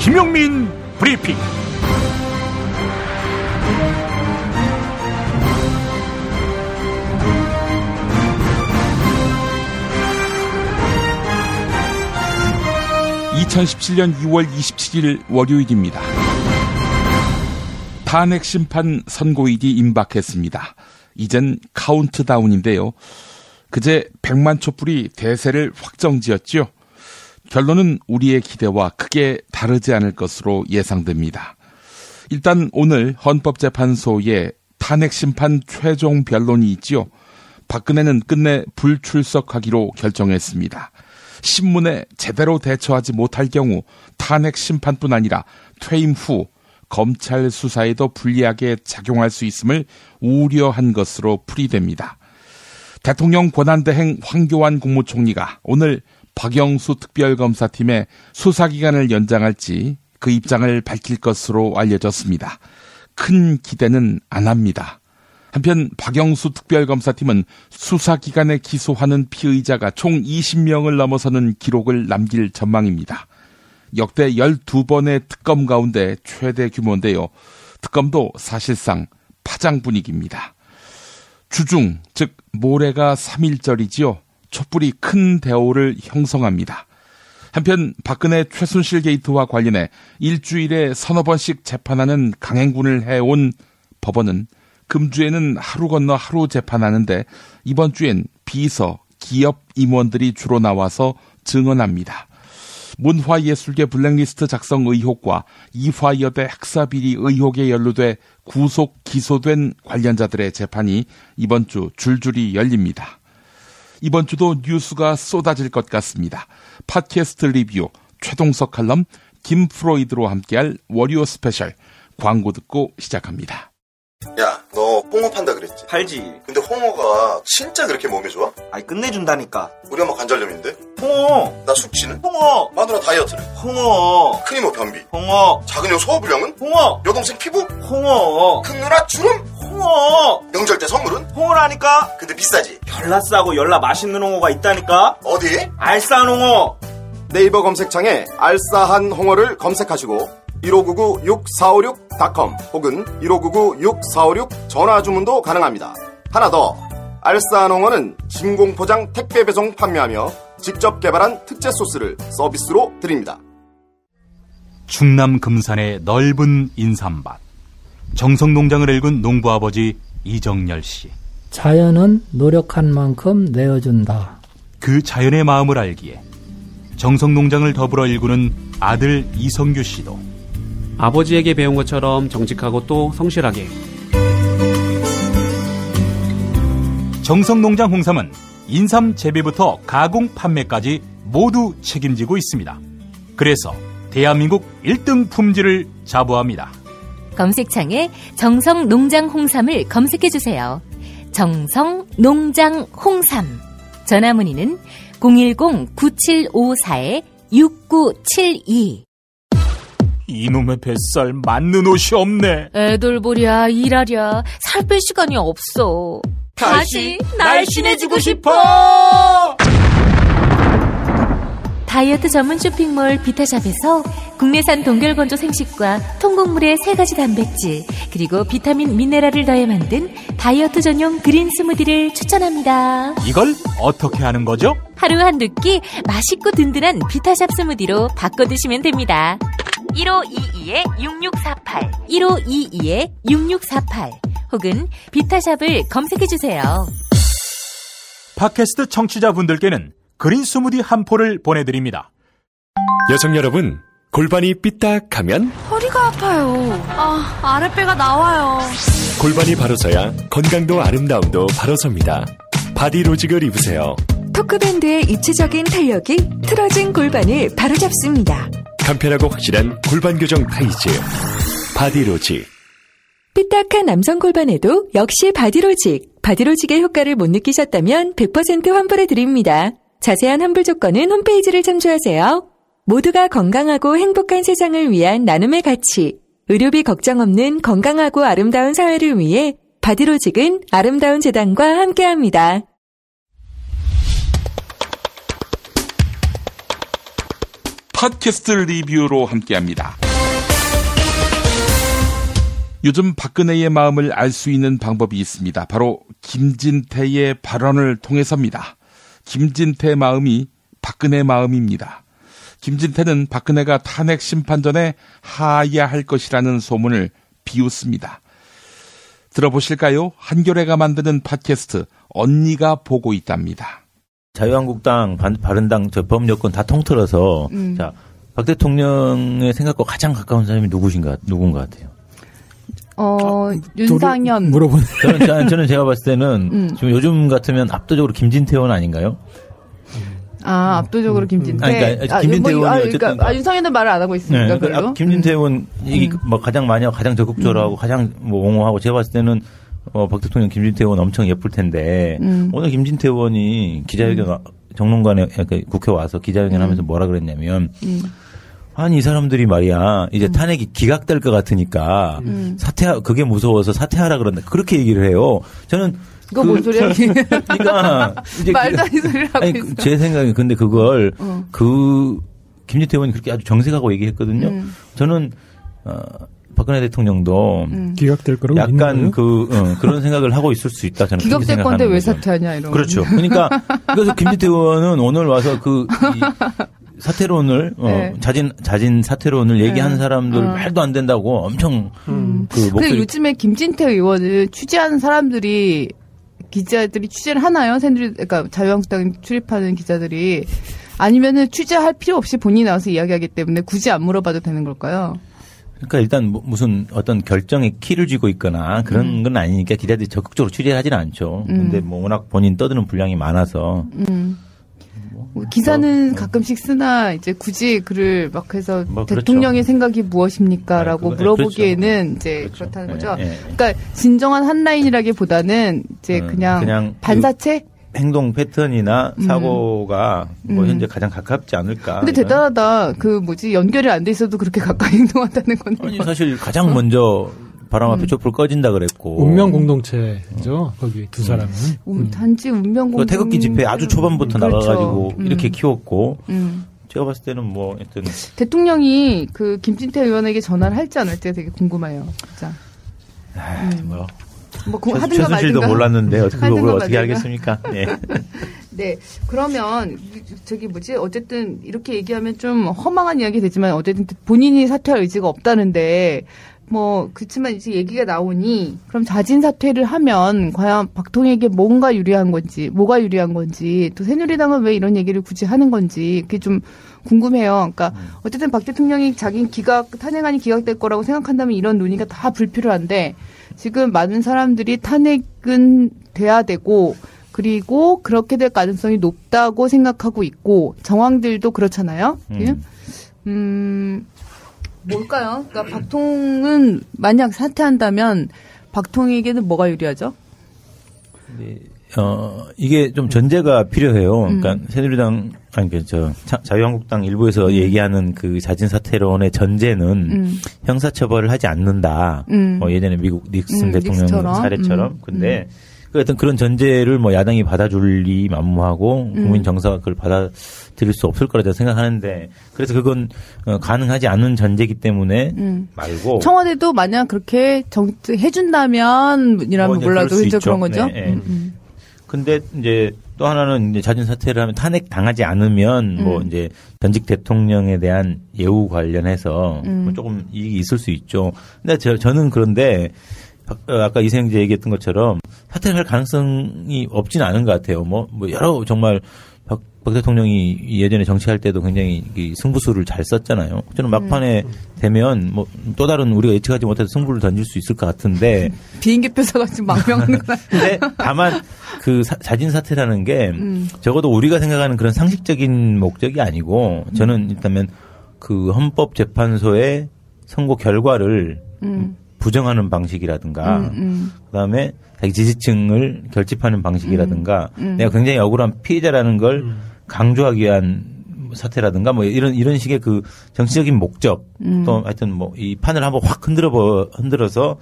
김용민 브리핑. (2017년 2월 27일) 월요일입니다. 탄핵 심판 선고일이 임박했습니다. 이젠 카운트다운인데요. 그제 100만 촛불이 대세를 확정지었죠. 결론은 우리의 기대와 크게 다르지 않을 것으로 예상됩니다. 일단 오늘 헌법재판소에 탄핵 심판 최종 변론이 있지요. 박근혜는 끝내 불출석하기로 결정했습니다. 신문에 제대로 대처하지 못할 경우 탄핵 심판뿐 아니라 퇴임 후 검찰 수사에도 불리하게 작용할 수 있음을 우려한 것으로 풀이됩니다. 대통령 권한대행 황교안 국무총리가 오늘 박영수 특별검사팀의 수사기간을 연장할지 그 입장을 밝힐 것으로 알려졌습니다. 큰 기대는 안 합니다. 한편 박영수 특별검사팀은 수사기간에 기소하는 피의자가 총 20명을 넘어서는 기록을 남길 전망입니다. 역대 12번의 특검 가운데 최대 규모인데요. 특검도 사실상 파장 분위기입니다. 주중, 즉 모레가 3.1절이지요. 촛불이 큰 대오를 형성합니다. 한편 박근혜 최순실 게이트와 관련해 일주일에 서너 번씩 재판하는 강행군을 해온 법원은 금주에는 하루 건너 하루 재판하는데 이번 주엔 비서, 기업 임원들이 주로 나와서 증언합니다. 문화예술계 블랙리스트 작성 의혹과 이화여대 학사비리 의혹에 연루돼 구속 기소된 관련자들의 재판이 이번 주 줄줄이 열립니다. 이번 주도 뉴스가 쏟아질 것 같습니다. 팟캐스트 리뷰, 최동석 칼럼, 김프로이드로 함께할 월요 스페셜, 광고 듣고 시작합니다. 야, 너 홍어 판다 그랬지? 팔지. 근데 홍어가 진짜 그렇게 몸에 좋아? 아니 끝내준다니까. 우리 엄마 관절염인데? 홍어. 나 숙취는? 홍어. 마누라 다이어트는? 홍어. 큰 이모 변비? 홍어. 작은 형 소화불량은? 홍어. 여동생 피부? 홍어. 큰 누나 주름? 홍어. 명절 때 선물은? 홍어라니까. 근데 비싸지? 열나 싸고 열나 맛있는 홍어가 있다니까. 어디? 알싸한 홍어. 네이버 검색창에 알싸한 홍어를 검색하시고 1599-6456.com 혹은 1599-6456 전화주문도 가능합니다. 하나 더, 알싸한 홍어는 진공포장 택배 배송 판매하며 직접 개발한 특제 소스를 서비스로 드립니다. 충남 금산의 넓은 인삼밭, 정성농장을 일군 농부아버지 이정열 씨. 자연은 노력한 만큼 내어준다. 그 자연의 마음을 알기에 정성농장을 더불어 일구는 아들 이성규 씨도 아버지에게 배운 것처럼 정직하고 또 성실하게. 정성농장 홍삼은 인삼 재배부터 가공 판매까지 모두 책임지고 있습니다. 그래서 대한민국 1등 품질을 자부합니다. 검색창에 정성농장 홍삼을 검색해주세요. 정성농장 홍삼. 전화문의는 010-9754-6972. 이놈의 뱃살 맞는 옷이 없네. 애들 보랴 일하랴 살 뺄 시간이 없어. 다시 날씬해지고 싶어. 다이어트 전문 쇼핑몰 비타샵에서 국내산 동결건조 생식과 통곡물의 3가지 단백질 그리고 비타민 미네랄을 더해 만든 다이어트 전용 그린 스무디를 추천합니다. 이걸 어떻게 하는 거죠? 하루 한두 끼 맛있고 든든한 비타샵 스무디로 바꿔 드시면 됩니다. 1522-6648 1522-6648 혹은 비타샵을 검색해주세요. 팟캐스트 청취자분들께는 그린 스무디 한 포를 보내드립니다. 여성 여러분, 골반이 삐딱하면 허리가 아파요. 아랫배가 나와요. 골반이 바로 서야 건강도 아름다움도 바로 섭니다. 바디로직을 입으세요. 토크밴드의 입체적인 탄력이 틀어진 골반을 바로잡습니다. 간편하고 확실한 골반 교정 타이즈 바디로직. 삐딱한 남성 골반에도 역시 바디로직. 바디로직의 효과를 못 느끼셨다면 100% 환불해드립니다. 자세한 환불 조건은 홈페이지를 참조하세요. 모두가 건강하고 행복한 세상을 위한 나눔의 가치. 의료비 걱정 없는 건강하고 아름다운 사회를 위해 바디로직은 아름다운 재단과 함께합니다. 팟캐스트 리뷰로 함께합니다. 요즘 박근혜의 마음을 알 수 있는 방법이 있습니다. 바로 김진태의 발언을 통해서입니다. 김진태 마음이 박근혜 마음입니다. 김진태는 박근혜가 탄핵 심판 전에 하야할 것이라는 소문을 비웃습니다. 들어보실까요? 한겨레가 만드는 팟캐스트 언니가 보고 있답니다. 자유한국당, 바른당, 법 여권 다 통틀어서 자, 박 대통령의 생각과 가장 가까운 사람이 누군 것 같아요? 윤상현. 물어보네. 저는 제가 봤을 때는 지금 요즘 같으면 압도적으로 김진태 의원 아닌가요? 압도적으로 김진태. 그러니까 김진태 의원이 어쨌든 윤상현은 말을 안 하고 있으니까. 네, 그래도. 김진태 의원 이게 뭐 가장 적극적으로 하고 가장 뭐 옹호하고 제가 봤을 때는 박 대통령 김진태 의원 엄청 예쁠 텐데 오늘 김진태 의원이 기자회견 정론관에 국회 와서 기자회견하면서 뭐라 그랬냐면 아니 이 사람들이 말이야 이제 탄핵이 기각될 것 같으니까 그게 무서워서 사퇴하라 그런다 그렇게 얘기를 해요. 저는 그거 뭔 소리야? 그러니까 이제 말도 안 되는 소리를 하고 있어. 제 생각에 근데 그걸 김진태 의원이 그렇게 아주 정색하고 얘기했거든요. 저는 박근혜 대통령도 기각될 거라고 약간 그런 생각을 하고 있을 수 있다. 저는 기각될 건데 왜 사퇴하냐 이런. 그렇죠. 그러니까 그래서 김진태 의원은 오늘 와서 사퇴론을 네. 자진 사퇴론을 얘기하는 사람들 말도 안 된다고 엄청 목소리. 근데 요즘에 김진태 의원을 취재하는 사람들이 기자들이 취재를 하나요? 그러니까 자유한국당 출입하는 기자들이 아니면은 취재할 필요 없이 본인이 나와서 이야기하기 때문에 굳이 안 물어봐도 되는 걸까요? 그러니까 일단 무슨 어떤 결정에 키를 쥐고 있거나 그런 건 아니니까 기자들이 적극적으로 취재하지는 않죠. 근데 뭐 워낙 본인 떠드는 분량이 많아서. 기사는 가끔씩 쓰나 이제 굳이 글을 막 해서 대통령의 그렇죠. 생각이 무엇입니까라고 물어보기에는 그렇죠. 이제 그렇다는 거죠. 네. 그러니까 진정한 한라인이라기보다는 이제 그냥 반사체? 행동 패턴이나 사고가 뭐 현재 가장 가깝지 않을까. 근데 대단하다. 연결이 안 돼 있어도 그렇게 가까이 행동한다는 건. 아니 사실 가장 먼저 바람 앞에 촛불 꺼진다 그랬고. 운명 공동체죠. 거기 두 사람은. 단지 운명 공동체. 태극기 집회 아주 초반부터 그렇죠. 나가가지고 이렇게 키웠고. 제가 봤을 때는 뭐 하여튼 대통령이 김진태 의원에게 전화를 할지 안 할지가 되게 궁금해요. 진짜. 하든가 최순실도 말든가. 몰랐는데 그걸 어떻게 말든가. 알겠습니까? 네. 네. 그러면 어쨌든 이렇게 얘기하면 좀 허망한 이야기 되지만 어쨌든 본인이 사퇴할 의지가 없다는데 그렇지만 이제 얘기가 나오니 그럼 자진 사퇴를 하면 과연 박통에게 뭐가 유리한 건지 또 새누리당은 왜 이런 얘기를 굳이 하는 건지 그게 좀 궁금해요. 그러니까 어쨌든 박 대통령이 자기는 탄핵안이 기각될 거라고 생각한다면 이런 논의가 다 불필요한데 지금 많은 사람들이 탄핵은 돼야 되고 그리고 그렇게 될 가능성이 높다고 생각하고 있고 정황들도 그렇잖아요. 뭘까요? 그러니까 박통은 만약 사퇴한다면 박통에게는 뭐가 유리하죠? 네, 이게 좀 전제가 필요해요. 그러니까 새누리당 자유한국당 일부에서 얘기하는 그 자진 사퇴론의 전제는 형사처벌을 하지 않는다. 예전에 미국 닉슨 대통령 사례처럼. 근데 하여튼 그런 전제를 야당이 받아줄 리 만무하고 국민 정서가 그걸 받아들일 수 없을 거라고 생각하는데 그래서 그건 가능하지 않은 전제이기 때문에 말고 청와대도 만약 그렇게 해준다면이라면 몰라도 그런 거죠. 네. 근데 이제 또 하나는 이제 자진 사퇴를 하면 탄핵 당하지 않으면 이제 전직 대통령에 대한 예우 관련해서 조금 이익이 있을 수 있죠. 근데 저는 그런데 아까 이생재 얘기했던 것처럼 사퇴할 가능성이 없지는 않은 것 같아요. 여러 정말 박 대통령이 예전에 정치할 때도 굉장히 승부수를 잘 썼잖아요. 저는 막판에 되면 또 다른 우리가 예측하지 못해서 승부를 던질 수 있을 것 같은데 비행기 표사가 지금 망명하는 거야. 근데 다만 자진 사퇴라는 게 적어도 우리가 생각하는 그런 상식적인 목적이 아니고 저는 일단은 헌법재판소의 선고 결과를 부정하는 방식이라든가 그다음에 자기 지지층을 결집하는 방식이라든가 내가 굉장히 억울한 피해자라는 걸 강조하기 위한 사태라든가 이런 식의 정치적인 목적 또 하여튼 이 판을 한번 확 흔들어서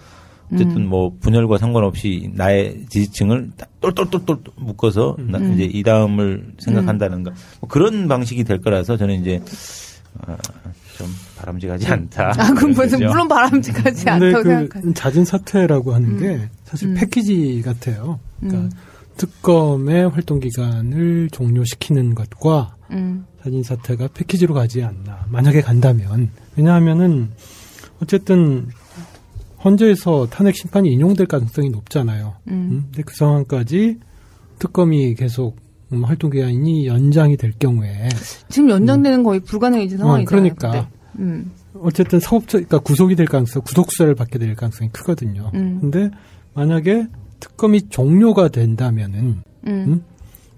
어쨌든 분열과 상관없이 나의 지지층을 똘똘똘똘 묶어서 이제 이 다음을 생각한다는가 그런 방식이 될 거라서 저는 이제 좀 바람직하지 않다. 그럼 물론 바람직하지 않다고 생각하죠. 잦은 사퇴라고 하는 게 사실 패키지 같아요. 그러니까 특검의 활동 기간을 종료시키는 것과 잦은 사퇴가 패키지로 가지 않나. 만약에 간다면. 왜냐하면은 어쨌든 헌재에서 탄핵 심판이 인용될 가능성이 높잖아요. 근데 그 상황까지 특검이 계속 활동 기간이 연장이 될 경우에 지금 연장되는 거의 불가능해진 상황이잖아요. 그러니까 어쨌든 그러니까 구속이 될 가능성, 구속수사를 받게 될 가능성이 크거든요. 근데 만약에 특검이 종료가 된다면은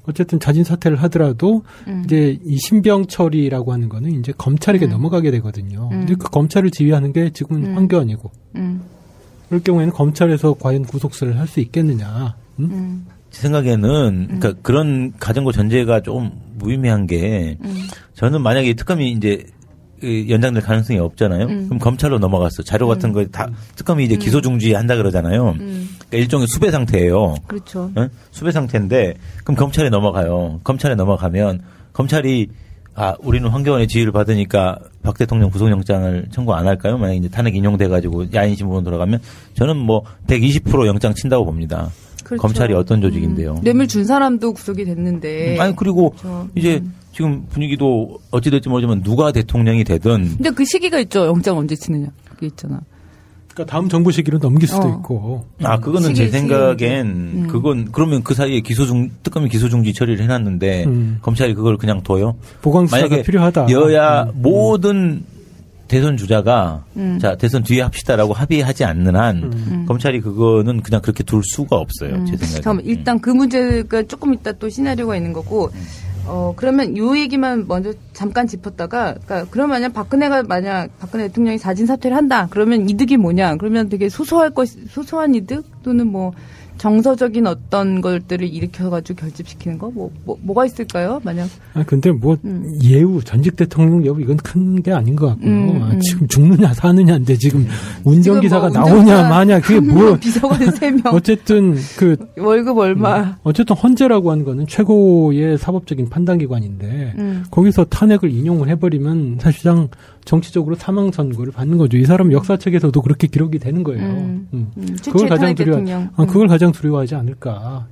어쨌든 자진 사퇴를 하더라도 이제 이 신병 처리라고 하는 거는 이제 검찰에게 넘어가게 되거든요. 근데 그 검찰을 지휘하는 게 지금은 황교안이고 그럴 경우에는 검찰에서 과연 구속수사를 할 수 있겠느냐? 제 생각에는 그러니까 그런 가정과 전제가 좀 무의미한 게 저는 만약에 특검이 이제 연장될 가능성이 없잖아요. 그럼 검찰로 넘어갔어. 자료 같은 거 다 특검이 이제 기소 중지 한다 그러잖아요. 그러니까 일종의 수배 상태예요. 그렇죠. 네? 수배 상태인데 그럼 검찰에 넘어가요. 검찰에 넘어가면 검찰이 우리는 황교안의 지휘를 받으니까 박 대통령 구속영장을 청구 안 할까요? 만약에 이제 탄핵 인용돼가지고 야인 신부로 돌아가면 저는 뭐 120% 영장 친다고 봅니다. 그렇죠. 검찰이 어떤 조직인데요. 뇌물 준 사람도 구속이 됐는데. 그리고 그렇죠. 이제 지금 분위기도 어찌됐지 모르지만 누가 대통령이 되든. 근데 그 시기가 있죠. 영장 언제 치느냐. 그게 있잖아. 그러니까 다음 정부 시기로 넘길 수도 있고. 그거는 제 생각엔 그러면 그 사이에 특검이 기소중지 처리를 해놨는데 검찰이 그걸 그냥 둬요. 보강수사가 필요하다. 여야 모든 대선 주자가 자 대선 뒤에 합시다라고 합의하지 않는 한 검찰이 그거는 그냥 그렇게 둘 수가 없어요. 제 생각에. 잠깐만 일단 그 문제가 조금 이따 또 시나리오가 있는 거고 그러면 요 얘기만 먼저 잠깐 짚었다가 그러면 만약 박근혜 대통령이 자진 사퇴를 한다. 그러면 이득이 뭐냐? 그러면 되게 소소한 이득 또는 뭐 정서적인 어떤 것들을 일으켜가지고 결집시키는 거? 뭐가 있을까요? 만약. 근데 예우, 전직 대통령 예우, 이건 큰 게 아닌 것 같고요. 지금 죽느냐, 사느냐인데 지금 운전기사가 나오냐, 마냐, 그게 비서관 3명. 어쨌든 월급 얼마. 어쨌든 헌재라고 하는 거는 최고의 사법적인 판단기관인데, 거기서 탄핵을 인용을 해버리면 사실상 정치적으로 사망 선고를 받는 거죠. 이 사람은 역사책에서도 그렇게 기록이 되는 거예요. 그걸 가장 두려워하지 않을까.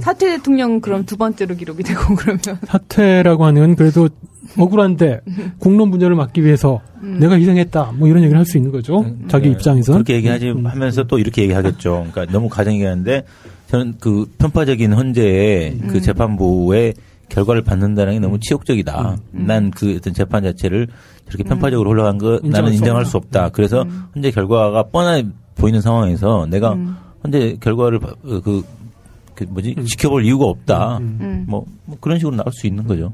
사퇴 대통령 그럼 두 번째로 기록이 되고 그러면. 사퇴라고 하는 건 그래도 억울한데 국론 분열을 막기 위해서 내가 희생했다. 뭐 이런 얘기를 할 수 있는 거죠. 자기 입장에서. 그렇게 얘기하지 하면서 또 이렇게 얘기하겠죠. 그러니까 너무 가정이하는데 저는 그 편파적인 헌재의 그 재판부의 결과를 받는다는 게 너무 치욕적이다. 난 그 어떤 재판 자체를 저렇게 편파적으로 흘러간 거 나는 인정할 수 없다. 그래서 헌재 결과가 뻔하게 보이는 상황에서 내가 헌재 결과를 지켜볼 이유가 없다. 뭐 그런 식으로 나올 수 있는 거죠.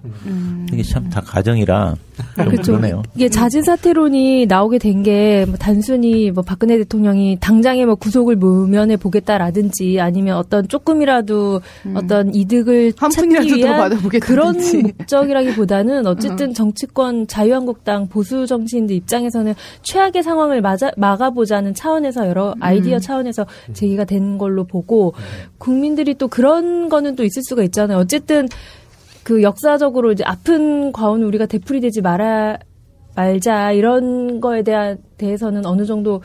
이게 참 다 가정이라 좀 그렇죠. 그러네요. 이게 자진 사퇴론이 나오게 된 게 단순히 박근혜 대통령이 당장에 구속을 무면해 보겠다라든지 아니면 어떤 조금이라도 어떤 이득을 찾기 위한 그런 목적이라기보다는 어쨌든 정치권 자유한국당 보수 정치인들 입장에서는 최악의 상황을 막아보자는 차원에서 여러 아이디어 차원에서 제기가 된 걸로 보고 국민들이 또 그런 거는 또 있을 수가 있잖아요. 어쨌든 그 역사적으로 이제 아픈 과오는 우리가 되풀이되지 말자 이런 거에 대해서는 어느 정도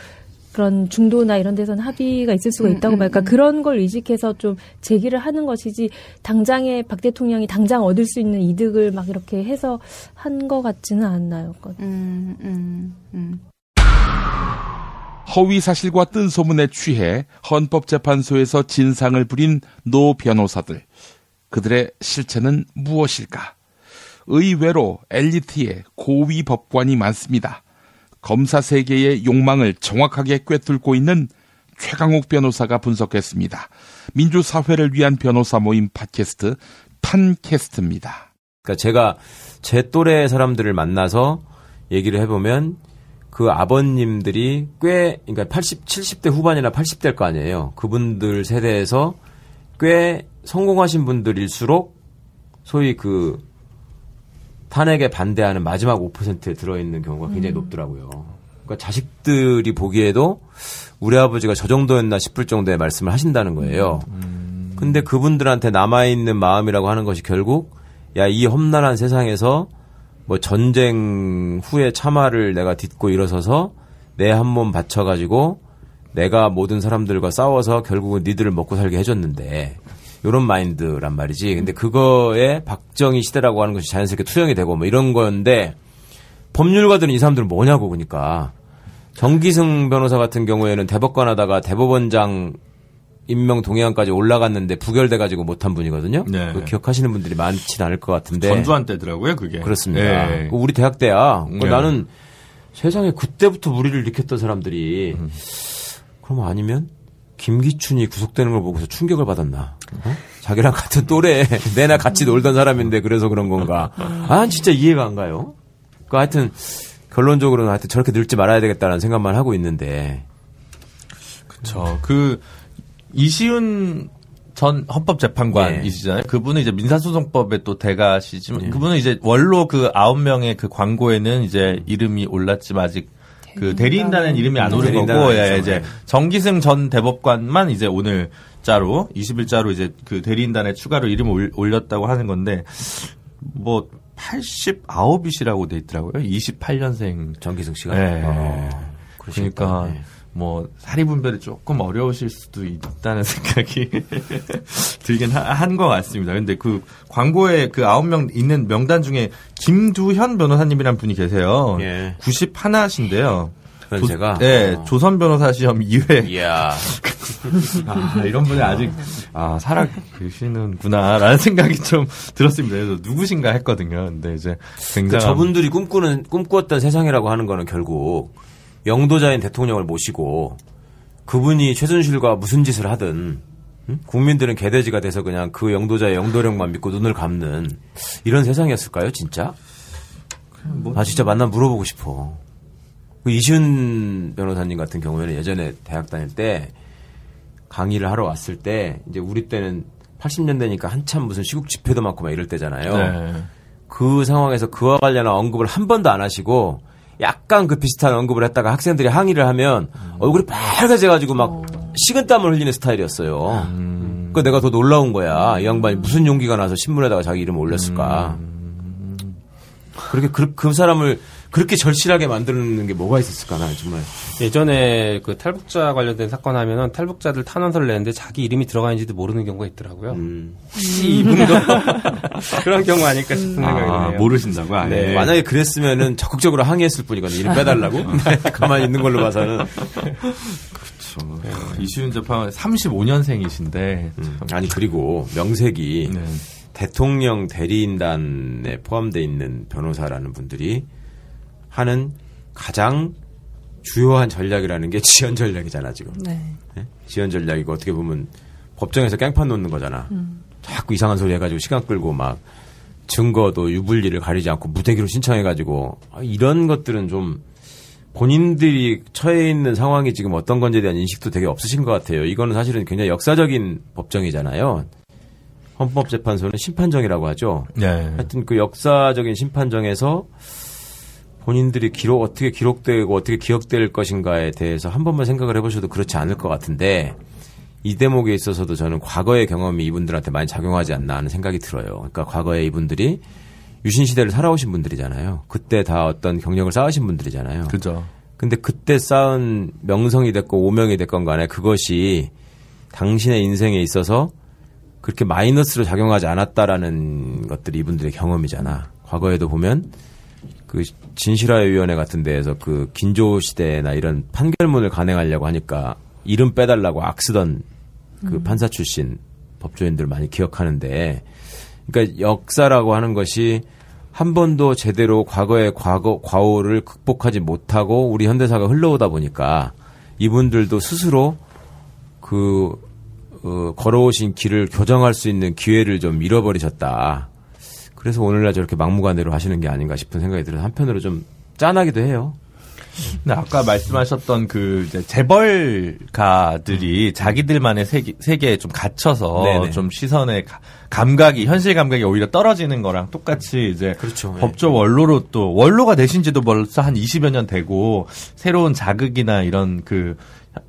그런 중도나 이런 데서는 합의가 있을 수가 있다고 말까 그런 걸 의식해서 좀 제기를 하는 것이지 당장에 박 대통령이 당장 얻을 수 있는 이득을 막 이렇게 해서 한 것 같지는 않나요? 허위 사실과 뜬 소문에 취해 헌법재판소에서 진상을 부린 노 변호사들. 그들의 실체는 무엇일까? 의외로 엘리트의 고위 법관이 많습니다. 검사 세계의 욕망을 정확하게 꿰뚫고 있는 최강욱 변호사가 분석했습니다. 민주사회를 위한 변호사 모임 팟캐스트 판캐스트입니다. 그러니까 제가 제 또래 사람들을 만나서 얘기를 해보면 그 아버님들이 그러니까 70대 후반이나 80대일 거 아니에요. 그분들 세대에서 꽤 성공하신 분들일수록 소위 그 탄핵에 반대하는 마지막 5%에 들어있는 경우가 굉장히 높더라고요. 그러니까 자식들이 보기에도 우리 아버지가 저 정도였나 싶을 정도의 말씀을 하신다는 거예요. 근데 그분들한테 남아있는 마음이라고 하는 것이 결국 야, 이 험난한 세상에서 뭐 전쟁 후의 참화를 내가 딛고 일어서서 내 한 몸 바쳐가지고 내가 모든 사람들과 싸워서 결국은 니들을 먹고 살게 해줬는데 요런 마인드란 말이지. 근데 그거에 박정희 시대라고 하는 것이 자연스럽게 투영이 되고 뭐 이런 건데 법률가들은 이 사람들은 뭐냐고. 그러니까 정기승 변호사 같은 경우에는 대법관 하다가 대법원장 임명 동의안까지 올라갔는데 부결돼가지고 못한 분이거든요. 네. 그거 기억하시는 분들이 많지는 않을 것 같은데. 전두환 때더라고요, 그게. 그렇습니다. 네. 우리 대학 때야. 네. 나는 세상에 그때부터 무리를 일으켰던 사람들이 그럼 아니면 김기춘이 구속되는 걸 보고서 충격을 받았나? 자기랑 같은 또래 내나 같이 놀던 사람인데 그래서 그런 건가? 진짜 이해가 안 가요. 그러니까 하여튼 결론적으로는 하여튼 저렇게 늙지 말아야 되겠다는 생각만 하고 있는데. 그렇죠. 이시훈 전 헌법재판관이시잖아요. 네. 그분은 이제 민사소송법의 또 대가시지만 네. 그분은 이제 원로 그 9명의 그 광고에는 이제 이름이 올랐지만 아직 그 대리인단은 이름이 안 오른 거고, 이제 정기승 전 대법관만 이제 오늘자로 20일자로 이제 그 대리인단에 추가로 이름을 올렸다고 하는 건데 뭐 89이시라고 돼 있더라고요. 28년생 정기승 씨가. 네. 그러니까. 네. 뭐 사리 분별이 조금 어려우실 수도 있다는 생각이 들긴 한 것 같습니다. 근데 그 광고에 그 9명 있는 명단 중에 김두현 변호사님이란 분이 계세요. 예. 91신데요. 제가 네, 조선 변호사 시험 2회. 이야. 이런 분이 아직 살아 계시는구나라는 생각이 좀 들었습니다. 그래서 누구신가 했거든요. 근데 이제 굉장히 저분들이 꿈꾸었던 세상이라고 하는 거는 결국 영도자인 대통령을 모시고 그분이 최순실과 무슨 짓을 하든 국민들은 개돼지가 돼서 그냥 그 영도자의 영도력만 믿고 눈을 감는 이런 세상이었을까요, 진짜? 진짜 만나면 물어보고 싶어. 이시훈 변호사님 같은 경우에는 예전에 대학 다닐 때 강의를 하러 왔을 때 이제 우리 때는 80년대니까 한참 무슨 시국 집회도 많고 막 이럴 때잖아요. 네. 그 상황에서 그와 관련한 언급을 한 번도 안 하시고 약간 그 비슷한 언급을 했다가 학생들이 항의를 하면 얼굴이 빨개져가지고 막 식은땀을 흘리는 스타일이었어요. 그러니까 내가 더 놀라운 거야. 이 양반이 무슨 용기가 나서 신문에다가 자기 이름을 올렸을까. 그렇게 그 사람을 그렇게 절실하게 만드는 게 뭐가 있었을까, 나 정말. 예전에 그 탈북자 관련된 사건 하면은 탈북자들 탄원서를 내는데 자기 이름이 들어가 있는지도 모르는 경우가 있더라고요. 이분도 그런 경우 아닐까 싶은 생각이 드네요. 모르신다고? 네. 만약에 그랬으면은 적극적으로 항의했을 뿐이거든요. 이름 빼달라고. 가만히 있는 걸로 봐서는. 그렇죠. 이시훈 재판관 35년생이신데. 아니, 그리고 명색이 대통령 대리인단에 포함되어 있는 변호사라는 분들이 하는 가장 주요한 전략이라는 게 지연 전략이잖아, 지금. 네? 지연 전략이고 어떻게 보면 법정에서 깽판 놓는 거잖아. 자꾸 이상한 소리 해가지고 시간 끌고 막 증거도 유불리를 가리지 않고 무대기로 신청해가지고 이런 것들은 좀 본인들이 처해 있는 상황이 지금 어떤 건지에 대한 인식도 되게 없으신 것 같아요. 이거는 사실은 굉장히 역사적인 법정이잖아요. 헌법재판소는 심판정이라고 하죠. 네. 하여튼 그 역사적인 심판정에서 본인들이 어떻게 기록되고 어떻게 기억될 것인가에 대해서 한 번만 생각을 해보셔도 그렇지 않을 것 같은데 이 대목에 있어서도 저는 과거의 경험이 이분들한테 많이 작용하지 않나 하는 생각이 들어요. 그러니까 과거에 이분들이 유신시대를 살아오신 분들이잖아요. 그때 다 어떤 경력을 쌓으신 분들이잖아요. 그죠. 근데 그때 쌓은 명성이 됐고 오명이 됐건 간에 그것이 당신의 인생에 있어서 그렇게 마이너스로 작용하지 않았다라는 것들이 이분들의 경험이잖아. 과거에도 보면 그 진실화위원회 같은 데에서 그 긴조 시대나 이런 판결문을 간행하려고 하니까 이름 빼달라고 악쓰던 그 판사 출신 법조인들 많이 기억하는데, 그러니까 역사라고 하는 것이 한 번도 제대로 과거의 과오를 극복하지 못하고 우리 현대사가 흘러오다 보니까 이분들도 스스로 걸어오신 길을 교정할 수 있는 기회를 좀 잃어버리셨다. 그래서 오늘날 저렇게 막무가내로 하시는 게 아닌가 싶은 생각이 들어서 한편으로 좀 짠하기도 해요. 네, 아까 말씀하셨던 이제 재벌가들이 자기들만의 세계에 좀 갇혀서 네네. 좀 시선의 현실 감각이 오히려 떨어지는 거랑 똑같이 이제 그렇죠. 법조 원로로 또 원로가 되신 지도 벌써 한 20여 년 되고 새로운 자극이나 이런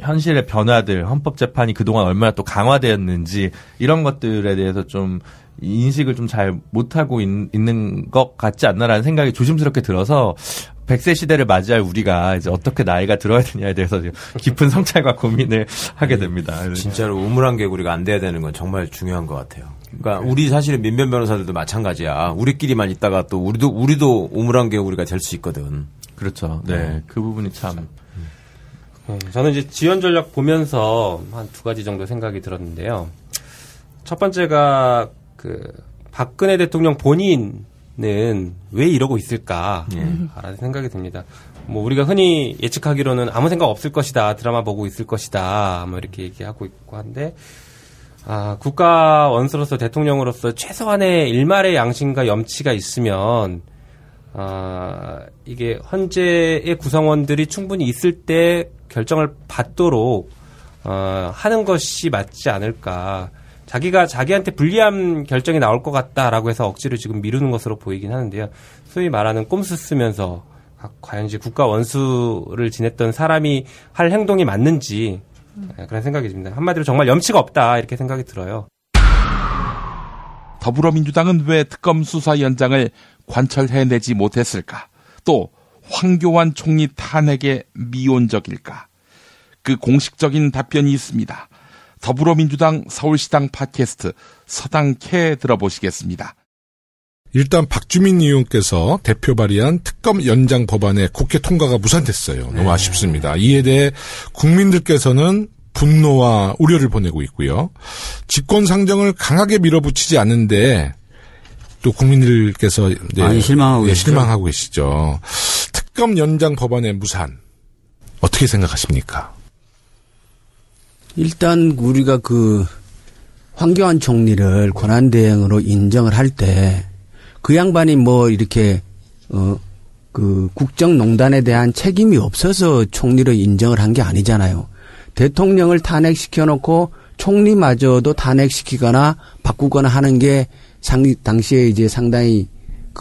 현실의 변화들, 헌법재판이 그동안 얼마나 또 강화되었는지 이런 것들에 대해서 좀 인식을 좀 잘 못하고 있는 것 같지 않나라는 생각이 조심스럽게 들어서 100세 시대를 맞이할 우리가 이제 어떻게 나이가 들어야 되냐에 대해서 깊은 성찰과 고민을 하게 됩니다. 진짜로 우물안 개구리가 안 돼야 되는 건 정말 중요한 것 같아요. 그러니까 우리 사실은 민변 변호사들도 마찬가지야. 우리끼리만 있다가 또 우리도 우물안 개구리가 될 수 있거든. 그렇죠. 네, 그 부분이 참. 저는 이제 지원 전략 보면서 한 두 가지 정도 생각이 들었는데요. 첫 번째가 박근혜 대통령 본인은 왜 이러고 있을까라는 생각이 듭니다. 뭐 우리가 흔히 예측하기로는 아무 생각 없을 것이다, 드라마 보고 있을 것이다, 뭐 이렇게 얘기하고 있고 한데, 국가 원수로서 대통령으로서 최소한의 일말의 양심과 염치가 있으면 이게 헌재의 구성원들이 충분히 있을 때 결정을 받도록 하는 것이 맞지 않을까. 자기가 자기한테 불리한 결정이 나올 것 같다라고 해서 억지로 지금 미루는 것으로 보이긴 하는데요. 소위 말하는 꼼수 쓰면서 과연 이제 국가 원수를 지냈던 사람이 할 행동이 맞는지 그런 생각이 듭니다. 한마디로 정말 염치가 없다 이렇게 생각이 들어요. 더불어민주당은 왜 특검 수사위원장을 관철해내지 못했을까? 또 황교안 총리 탄핵에 미온적일까? 그 공식적인 답변이 있습니다. 더불어민주당 서울시당 팟캐스트 서당캐 들어보시겠습니다. 일단 박주민 의원께서 대표 발의한 특검 연장 법안의 국회 통과가 무산됐어요. 너무 아쉽습니다. 이에 대해 국민들께서는 분노와 우려를 보내고 있고요. 집권 상정을 강하게 밀어붙이지 않는데 또 국민들께서 많이 실망하고 계시죠. 특검 연장 법안의 무산 어떻게 생각하십니까? 일단 우리가 황교안 총리를 권한대행으로 인정을 할 때 그 양반이 뭐 이렇게 국정농단에 대한 책임이 없어서 총리를 인정을 한 게 아니잖아요. 대통령을 탄핵시켜놓고 총리마저도 탄핵시키거나 바꾸거나 하는 게 당시에 이제 상당히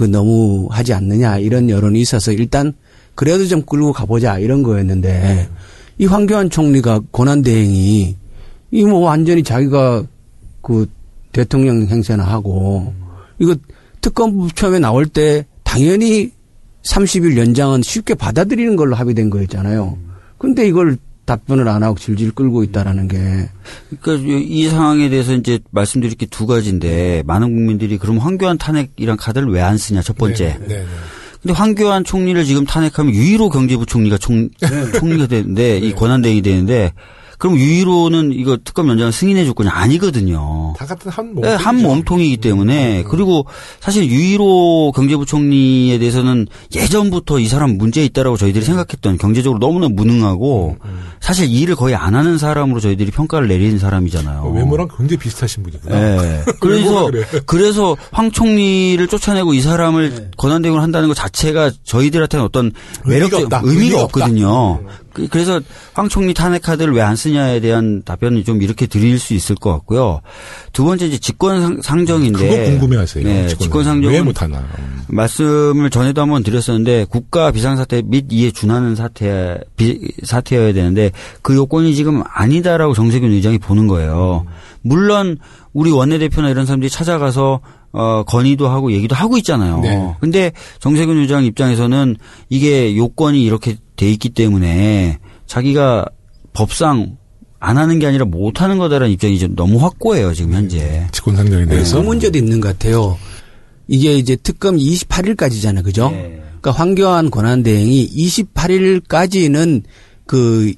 너무 하지 않느냐 이런 여론이 있어서 일단 그래도 좀 끌고 가보자 이런 거였는데 이 황교안 총리가 권한대행이 뭐 완전히 자기가 대통령 행세나 하고 이거 특검 처음에 나올 때 당연히 30일 연장은 쉽게 받아들이는 걸로 합의된 거였잖아요. 근데 이걸 답변을 안 하고 질질 끌고 있다라는 게. 그러니까 이 상황에 대해서 이제 말씀드릴 게 두 가지인데 많은 국민들이 그럼 황교안 탄핵이란 카드를 왜 안 쓰냐 첫 번째. 네. 근데 황교안 총리를 지금 탄핵하면 유일호 경제부총리가 총리가 되는데 이 권한대행이 되는데 그럼 유일호는 이거 특검 연장을 승인해 줄 거냐? 아니거든요. 다 같은 한 몸통이죠. 네, 한 몸통이기 때문에. 그리고 사실 유일호 경제부총리에 대해서는 예전부터 이 사람 문제 있다라고 저희들이 생각했던 경제적으로 너무나 무능하고 사실 일을 거의 안 하는 사람으로 저희들이 평가를 내리는 사람이잖아요. 외모랑 굉장히 비슷하신 분이구나. 네. 그래서 황 총리를 쫓아내고 이 사람을 권한대행으로 한다는 것 자체가 저희들한테는 어떤 의미가 없거든요. 그래서 황 총리 탄핵 카드를 왜 안 쓰냐에 대한 답변을 좀 이렇게 드릴 수 있을 것 같고요. 두 번째 이제 직권 상정인데. 그거 궁금해하세요. 네, 직권 상정 왜 못하나. 말씀을 전에도 한번 드렸었는데 국가 비상사태 및 이에 준하는 사태여야 되는데 그 요건이 지금 아니다라고 정세균 의장이 보는 거예요. 물론 우리 원내대표나 이런 사람들이 찾아가서 건의도 하고 얘기도 하고 있잖아요. 네. 근데 정세균 의장 입장에서는 이게 요건이 이렇게 돼 있기 때문에 자기가 법상 안 하는 게 아니라 못 하는 거다라는 입장이 좀 너무 확고해요, 지금 현재. 직권상정에 대해서. 그 문제도 있는 것 같아요. 이게 이제 특검 28일까지잖아요. 그죠? 네. 그러니까 황교안 권한대행이 28일까지는 그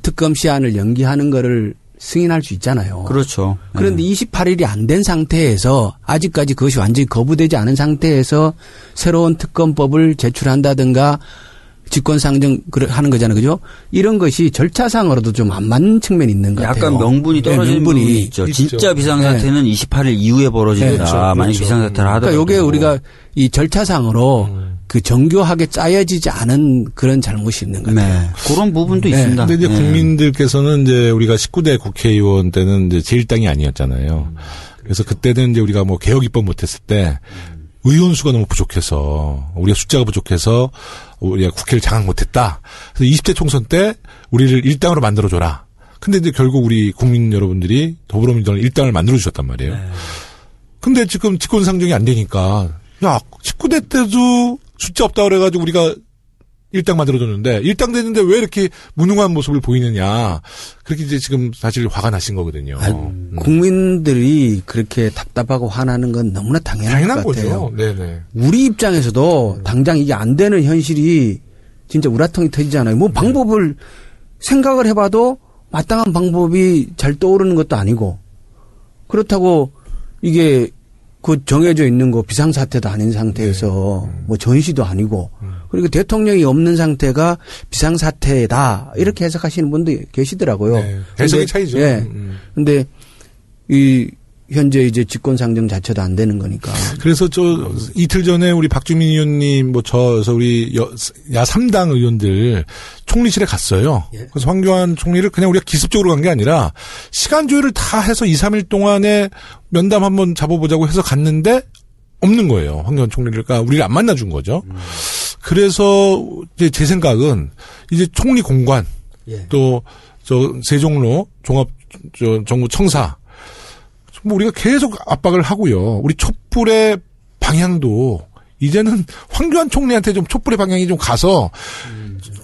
특검 시한을 연기하는 거를 승인할 수 있잖아요. 그렇죠. 그런데 28일이 안 된 상태에서 아직까지 그것이 완전히 거부되지 않은 상태에서 새로운 특검법을 제출한다든가 직권상정 하는 거잖아요. 그죠? 이런 것이 절차상으로도 좀 안 맞는 측면이 있는 것 같아요. 약간 명분이 떨어지는 부분이 있죠. 진짜 비상사태는 28일 이후에 벌어진다. 그렇죠. 만약 비상사태를 하더라도. 그러니까 이게 우리가 이 절차상으로 정교하게 짜여지지 않은 그런 잘못이 있는 것 같아요. 네. 그런 부분도 있습니다. 근데 이제 국민들께서는 이제 우리가 19대 국회의원 때는 이제 제1당이 아니었잖아요. 그래서 그때는 이제 우리가 뭐 개혁 입법 못했을 때 의원 수가 너무 부족해서 우리가 숫자가 부족해서 우리가 국회를 장악 못했다. 그래서 20대 총선 때 우리를 일당으로 만들어줘라. 근데 이제 결국 우리 국민 여러분들이 더불어민주당을 일당을 만들어주셨단 말이에요. 근데 지금 집권 상정이 안 되니까 야 19대 때도 숫자 없다 그래가지고 우리가 일당 만들어줬는데 일당 됐는데 왜 이렇게 무능한 모습을 보이느냐. 그렇게 이제 지금 사실 화가 나신 거거든요. 국민들이 그렇게 답답하고 화나는 건 너무나 당연한 것 같아요. 거죠. 네네. 우리 입장에서도 당장 이게 안 되는 현실이 진짜 우라통이 터지잖아요. 뭐 방법을 생각을 해봐도 마땅한 방법이 잘 떠오르는 것도 아니고 그렇다고 이게 그 정해져 있는 거 비상사태도 아닌 상태에서 뭐 전시도 아니고 그리고 대통령이 없는 상태가 비상사태다 이렇게 해석하시는 분도 계시더라고요. 네. 해석의 차이죠. 예. 근데 이 현재 이제 집권상정 자체도 안 되는 거니까. 그래서 이틀 전에 우리 박주민 의원님 저서 우리 야 3당 의원들 총리실에 갔어요. 그래서 황교안 총리를 그냥 우리가 기습적으로 간 게 아니라 시간 조율을 다 해서 2, 3일 동안에 면담 한번 잡아보자고 해서 갔는데 없는 거예요. 황교안 총리를. 그러니까 우리를 안 만나준 거죠. 그래서 이제 제 생각은 이제 총리 공관 또 세종로 종합 정부 청사 뭐 우리가 계속 압박을 하고요. 우리 촛불의 방향도 이제는 황교안 총리한테 좀 촛불의 방향이 좀 가서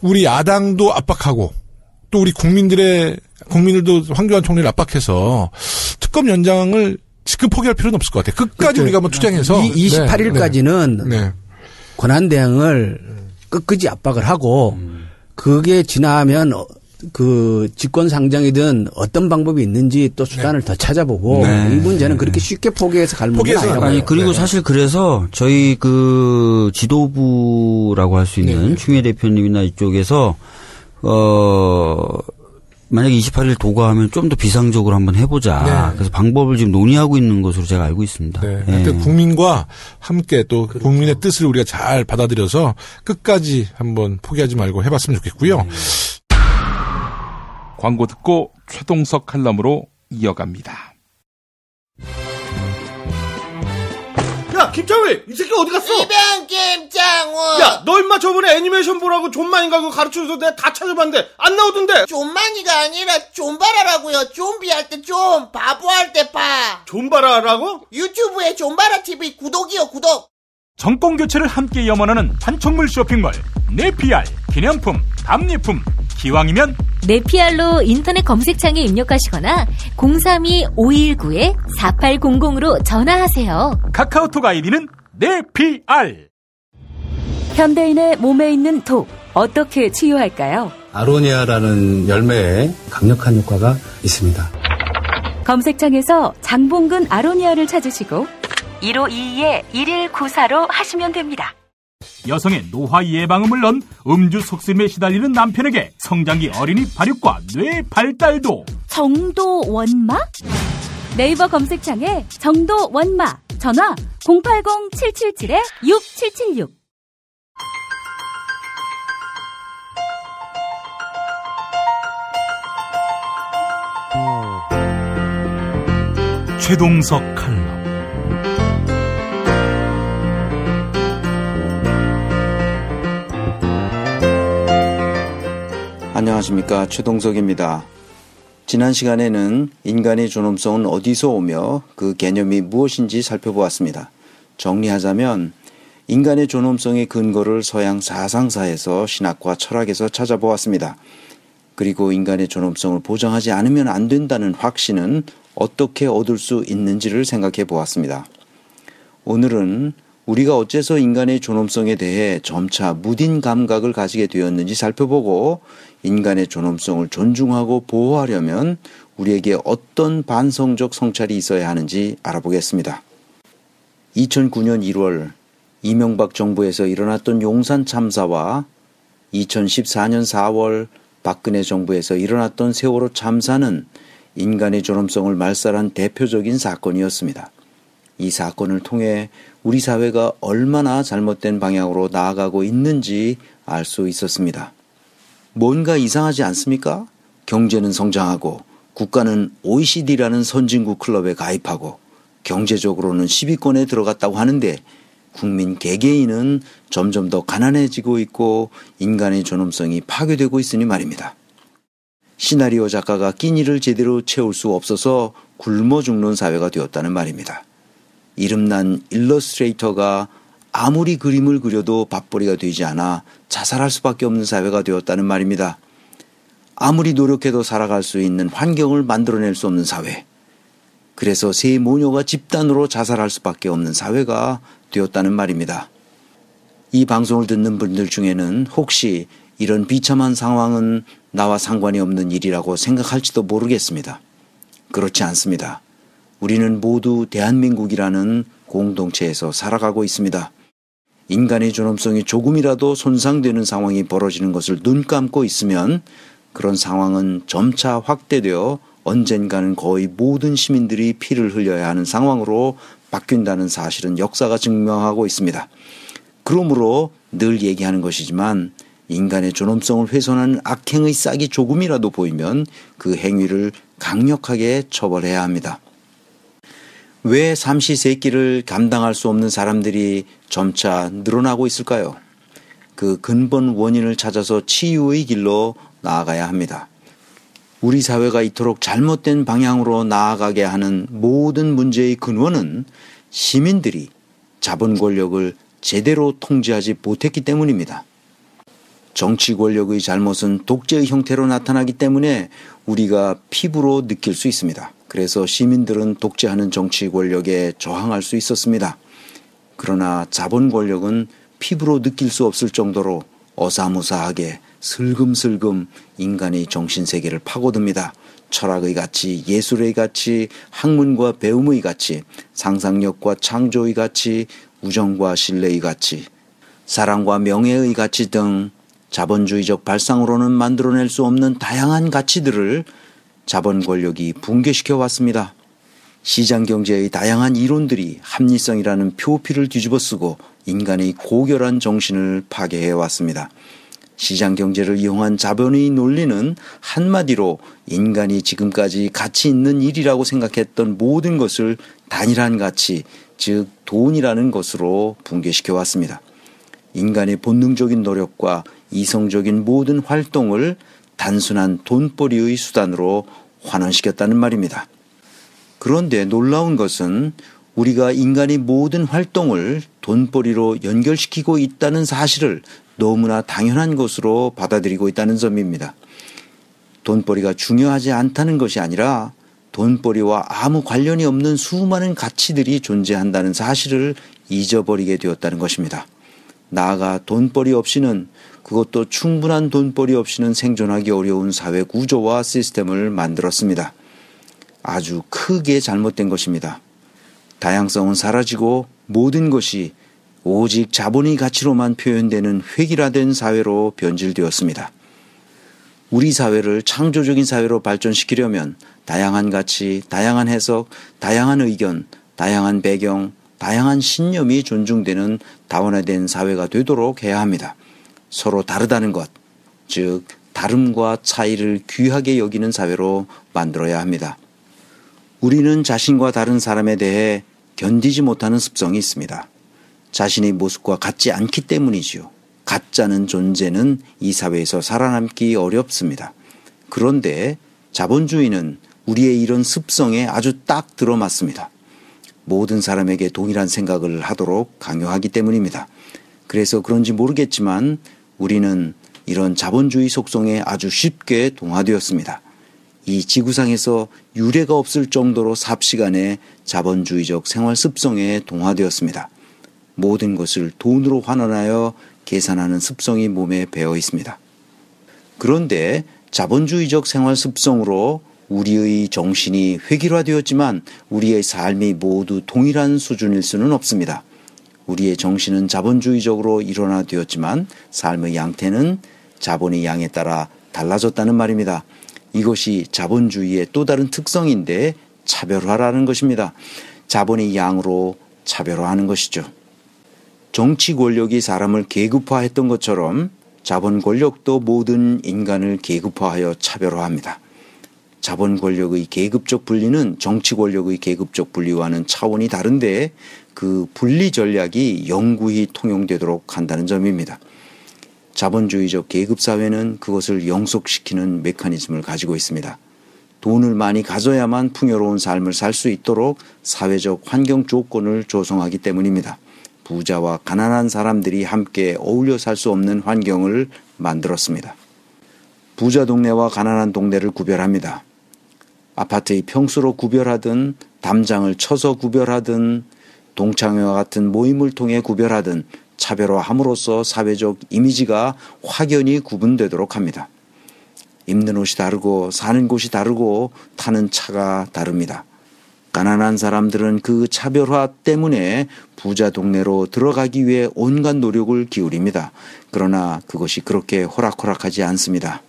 우리 야당도 압박하고 또 우리 국민들도 황교안 총리를 압박해서 특검 연장을 지금 포기할 필요는 없을 것 같아요. 끝까지 우리가 한번 투쟁해서 28일까지는 권한 대행을 끝까지 압박을 하고 그게 지나면 그 집권 상정이든 어떤 방법이 있는지 또 수단을 더 찾아보고 이 문제는 그렇게 쉽게 포기해서 갈 문제는 아니라고. 아니 그리고 사실 그래서 저희 그 지도부라고 할 수 있는 추미애 대표님이나 이쪽에서 만약에 28일 도과하면 좀 더 비상적으로 한번 해보자. 그래서 방법을 지금 논의하고 있는 것으로 제가 알고 있습니다. 그러니까 국민과 함께 또 국민의 뜻을 우리가 잘 받아들여서 끝까지 한번 포기하지 말고 해봤으면 좋겠고요. 광고 듣고 최동석 칼럼으로 이어갑니다. 야 김창회 이 새끼 어디 갔어? 이병 김창호. 야 너 임마 저번에 애니메이션 보라고 존만인가 그거 가르쳐줘서 내가 다 찾아봤는데 안 나오던데. 존만이가 아니라 존바라라고요. 좀비 할 때 좀, 바보 할 때 바. 존바라라고? 유튜브에 존바라 TV 구독이요 구독. 정권 교체를 함께 염원하는 판촉물 쇼핑몰 네피알 기념품 답례품 기왕이면 네피알로 인터넷 검색창에 입력하시거나 032-519-4800으로 전화하세요. 카카오톡 아이디는 네피알. 현대인의 몸에 있는 독 어떻게 치유할까요? 아로니아라는 열매에 강력한 효과가 있습니다. 검색창에서 장봉근 아로니아를 찾으시고 1522-1194로 하시면 됩니다. 여성의 노화 예방을 물론 음주 속셈에 시달리는 남편에게 성장기 어린이 발육과 뇌 발달도. 정도 원마? 네이버 검색창에 정도 원마 전화 080-777-6776. 최동석 칼럼. 안녕하십니까, 최동석입니다. 지난 시간에는 인간의 존엄성은 어디서 오며 그 개념이 무엇인지 살펴보았습니다. 정리하자면 인간의 존엄성의 근거를 서양 사상사에서 신학과 철학에서 찾아보았습니다. 그리고 인간의 존엄성을 보장하지 않으면 안 된다는 확신은 어떻게 얻을 수 있는지를 생각해 보았습니다. 오늘은 우리가 어째서 인간의 존엄성에 대해 점차 무딘 감각을 가지게 되었는지 살펴보고 인간의 존엄성을 존중하고 보호하려면 우리에게 어떤 반성적 성찰이 있어야 하는지 알아보겠습니다. 2009년 1월 이명박 정부에서 일어났던 용산 참사와 2014년 4월 박근혜 정부에서 일어났던 세월호 참사는 인간의 존엄성을 말살한 대표적인 사건이었습니다. 이 사건을 통해 우리 사회가 얼마나 잘못된 방향으로 나아가고 있는지 알 수 있었습니다. 뭔가 이상하지 않습니까? 경제는 성장하고 국가는 OECD라는 선진국 클럽에 가입하고 경제적으로는 10위권에 들어갔다고 하는데 국민 개개인은 점점 더 가난해지고 있고 인간의 존엄성이 파괴되고 있으니 말입니다. 시나리오 작가가 끼니를 제대로 채울 수 없어서 굶어 죽는 사회가 되었다는 말입니다. 이름난 일러스트레이터가 아무리 그림을 그려도 밥벌이가 되지 않아 자살할 수밖에 없는 사회가 되었다는 말입니다. 아무리 노력해도 살아갈 수 있는 환경을 만들어낼 수 없는 사회. 그래서 세 모녀가 집단으로 자살할 수밖에 없는 사회가 되었다는 말입니다. 이 방송을 듣는 분들 중에는 혹시 이런 비참한 상황은 나와 상관이 없는 일이라고 생각할지도 모르겠습니다. 그렇지 않습니다. 우리는 모두 대한민국이라는 공동체에서 살아가고 있습니다. 인간의 존엄성이 조금이라도 손상되는 상황이 벌어지는 것을 눈 감고 있으면 그런 상황은 점차 확대되어 언젠가는 거의 모든 시민들이 피를 흘려야 하는 상황으로 바뀐다는 사실은 역사가 증명하고 있습니다. 그러므로 늘 얘기하는 것이지만 인간의 존엄성을 훼손하는 악행의 싹이 조금이라도 보이면 그 행위를 강력하게 처벌해야 합니다. 왜 삼시세끼를 감당할 수 없는 사람들이 점차 늘어나고 있을까요? 그 근본 원인을 찾아서 치유의 길로 나아가야 합니다. 우리 사회가 이토록 잘못된 방향으로 나아가게 하는 모든 문제의 근원은 시민들이 자본 권력을 제대로 통제하지 못했기 때문입니다. 정치 권력의 잘못은 독재의 형태로 나타나기 때문에 우리가 피부로 느낄 수 있습니다. 그래서 시민들은 독재하는 정치 권력에 저항할 수 있었습니다. 그러나 자본 권력은 피부로 느낄 수 없을 정도로 어사무사하게 슬금슬금 인간의 정신세계를 파고듭니다. 철학의 가치, 예술의 가치, 학문과 배움의 가치, 상상력과 창조의 가치, 우정과 신뢰의 가치, 사랑과 명예의 가치 등 자본주의적 발상으로는 만들어낼 수 없는 다양한 가치들을 자본 권력이 붕괴시켜 왔습니다. 시장경제의 다양한 이론들이 합리성이라는 표피를 뒤집어쓰고 인간의 고결한 정신을 파괴해 왔습니다. 시장경제를 이용한 자본의 논리는 한마디로 인간이 지금까지 가치 있는 일이라고 생각했던 모든 것을 단일한 가치, 즉 돈이라는 것으로 붕괴시켜 왔습니다. 인간의 본능적인 노력과 이성적인 모든 활동을 단순한 돈벌이의 수단으로 환원시켰다는 말입니다. 그런데 놀라운 것은 우리가 인간의 모든 활동을 돈벌이로 연결시키고 있다는 사실을 너무나 당연한 것으로 받아들이고 있다는 점입니다. 돈벌이가 중요하지 않다는 것이 아니라 돈벌이와 아무 관련이 없는 수많은 가치들이 존재한다는 사실을 잊어버리게 되었다는 것입니다. 나아가 돈벌이 없이는, 그것도 충분한 돈벌이 없이는 생존하기 어려운 사회 구조와 시스템을 만들었습니다. 아주 크게 잘못된 것입니다. 다양성은 사라지고 모든 것이 오직 자본의 가치로만 표현되는 획일화된 사회로 변질되었습니다. 우리 사회를 창조적인 사회로 발전시키려면 다양한 가치, 다양한 해석, 다양한 의견, 다양한 배경, 다양한 신념이 존중되는 다원화된 사회가 되도록 해야 합니다. 서로 다르다는 것, 즉 다름과 차이를 귀하게 여기는 사회로 만들어야 합니다. 우리는 자신과 다른 사람에 대해 견디지 못하는 습성이 있습니다. 자신의 모습과 같지 않기 때문이지요. 같자는 존재는 이 사회에서 살아남기 어렵습니다. 그런데 자본주의는 우리의 이런 습성에 아주 딱 들어맞습니다. 모든 사람에게 동일한 생각을 하도록 강요하기 때문입니다. 그래서 그런지 모르겠지만 우리는 이런 자본주의 속성에 아주 쉽게 동화되었습니다. 이 지구상에서 유례가 없을 정도로 삽시간에 자본주의적 생활 습성에 동화되었습니다. 모든 것을 돈으로 환원하여 계산하는 습성이 몸에 배어 있습니다. 그런데 자본주의적 생활 습성으로 우리의 정신이 획일화되었지만 우리의 삶이 모두 동일한 수준일 수는 없습니다. 우리의 정신은 자본주의적으로 일원화되었지만 삶의 양태는 자본의 양에 따라 달라졌다는 말입니다. 이것이 자본주의의 또 다른 특성인데 차별화라는 것입니다. 자본의 양으로 차별화하는 것이죠. 정치 권력이 사람을 계급화했던 것처럼 자본 권력도 모든 인간을 계급화하여 차별화합니다. 자본 권력의 계급적 분리는 정치 권력의 계급적 분리와는 차원이 다른데 그 분리 전략이 영구히 통용되도록 한다는 점입니다. 자본주의적 계급사회는 그것을 영속시키는 메커니즘을 가지고 있습니다. 돈을 많이 가져야만 풍요로운 삶을 살 수 있도록 사회적 환경 조건을 조성하기 때문입니다. 부자와 가난한 사람들이 함께 어울려 살 수 없는 환경을 만들었습니다. 부자 동네와 가난한 동네를 구별합니다. 아파트의 평수로 구별하든 담장을 쳐서 구별하든 동창회와 같은 모임을 통해 구별하든 차별화함으로써 사회적 이미지가 확연히 구분되도록 합니다. 입는 옷이 다르고 사는 곳이 다르고 타는 차가 다릅니다. 가난한 사람들은 그 차별화 때문에 부자 동네로 들어가기 위해 온갖 노력을 기울입니다. 그러나 그것이 그렇게 호락호락하지 않습니다.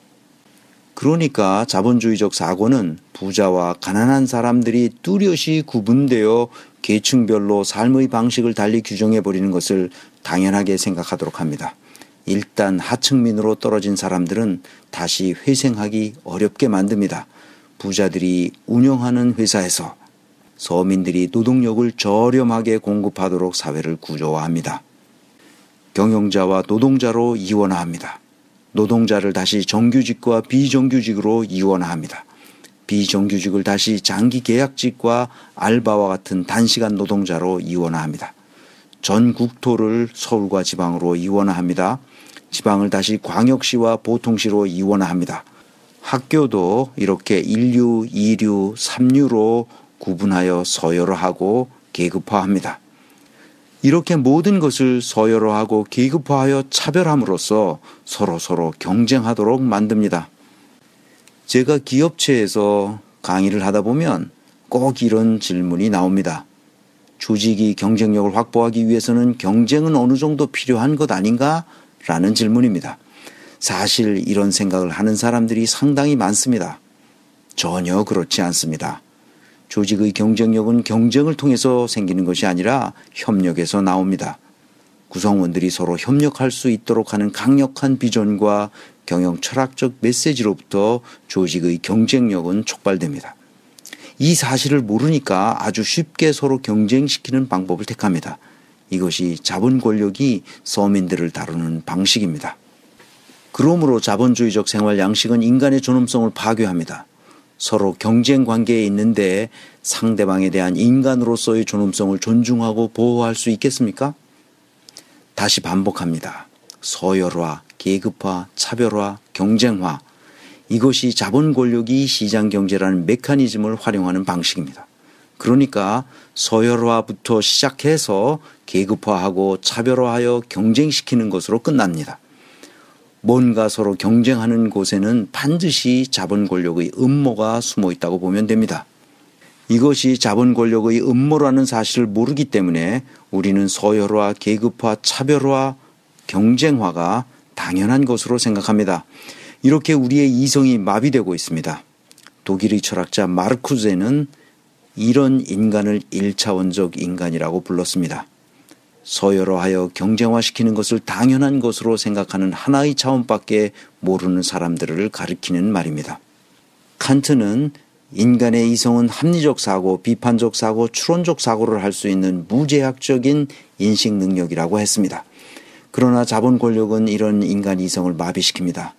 그러니까 자본주의적 사고는 부자와 가난한 사람들이 뚜렷이 구분되어 계층별로 삶의 방식을 달리 규정해버리는 것을 당연하게 생각하도록 합니다. 일단 하층민으로 떨어진 사람들은 다시 회생하기 어렵게 만듭니다. 부자들이 운영하는 회사에서 서민들이 노동력을 저렴하게 공급하도록 사회를 구조화합니다. 경영자와 노동자로 이원화합니다. 노동자를 다시 정규직과 비정규직으로 이원화합니다. 비정규직을 다시 장기 계약직과 알바와 같은 단시간 노동자로 이원화합니다. 전 국토를 서울과 지방으로 이원화합니다. 지방을 다시 광역시와 보통시로 이원화합니다. 학교도 이렇게 1류, 2류, 3류로 구분하여 서열화하고 계급화합니다. 이렇게 모든 것을 서열화하고 계급화하여 차별함으로써 서로 경쟁하도록 만듭니다. 제가 기업체에서 강의를 하다 보면 꼭 이런 질문이 나옵니다. 조직이 경쟁력을 확보하기 위해서는 경쟁은 어느 정도 필요한 것 아닌가? 라는 질문입니다. 사실 이런 생각을 하는 사람들이 상당히 많습니다. 전혀 그렇지 않습니다. 조직의 경쟁력은 경쟁을 통해서 생기는 것이 아니라 협력에서 나옵니다. 구성원들이 서로 협력할 수 있도록 하는 강력한 비전과 경영 철학적 메시지로부터 조직의 경쟁력은 촉발됩니다. 이 사실을 모르니까 아주 쉽게 서로 경쟁시키는 방법을 택합니다. 이것이 자본 권력이 서민들을 다루는 방식입니다. 그러므로 자본주의적 생활 양식은 인간의 존엄성을 파괴합니다. 서로 경쟁 관계에 있는데 상대방에 대한 인간으로서의 존엄성을 존중하고 보호할 수 있겠습니까? 다시 반복합니다. 서열화, 계급화, 차별화, 경쟁화. 이것이 자본 권력이 시장 경제라는 메커니즘을 활용하는 방식입니다. 그러니까 서열화부터 시작해서 계급화하고 차별화하여 경쟁시키는 것으로 끝납니다. 뭔가 서로 경쟁하는 곳에는 반드시 자본 권력의 음모가 숨어 있다고 보면 됩니다. 이것이 자본 권력의 음모라는 사실을 모르기 때문에 우리는 서열화, 계급화, 차별화, 경쟁화가 당연한 것으로 생각합니다. 이렇게 우리의 이성이 마비되고 있습니다. 독일의 철학자 마르쿠제는 이런 인간을 1차원적 인간이라고 불렀습니다. 서열화하여 경쟁화시키는 것을 당연한 것으로 생각하는 하나의 차원밖에 모르는 사람들을 가리키는 말입니다. 칸트는 인간의 이성은 합리적 사고, 비판적 사고, 추론적 사고를 할 수 있는 무제약적인 인식 능력이라고 했습니다. 그러나 자본 권력은 이런 인간 이성을 마비시킵니다.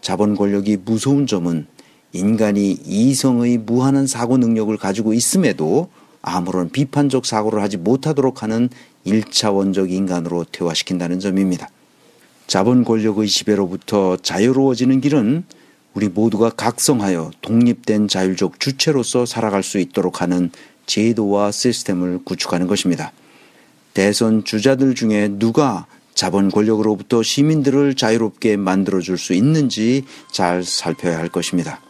자본 권력이 무서운 점은 인간이 이성의 무한한 사고 능력을 가지고 있음에도 아무런 비판적 사고를 하지 못하도록 하는 1차원적 인간으로 퇴화시킨다는 점입니다. 자본 권력의 지배로부터 자유로워지는 길은 우리 모두가 각성하여 독립된 자율적 주체로서 살아갈 수 있도록 하는 제도와 시스템을 구축하는 것입니다. 대선 주자들 중에 누가 자본 권력으로부터 시민들을 자유롭게 만들어줄 수 있는지 잘 살펴야 할 것입니다.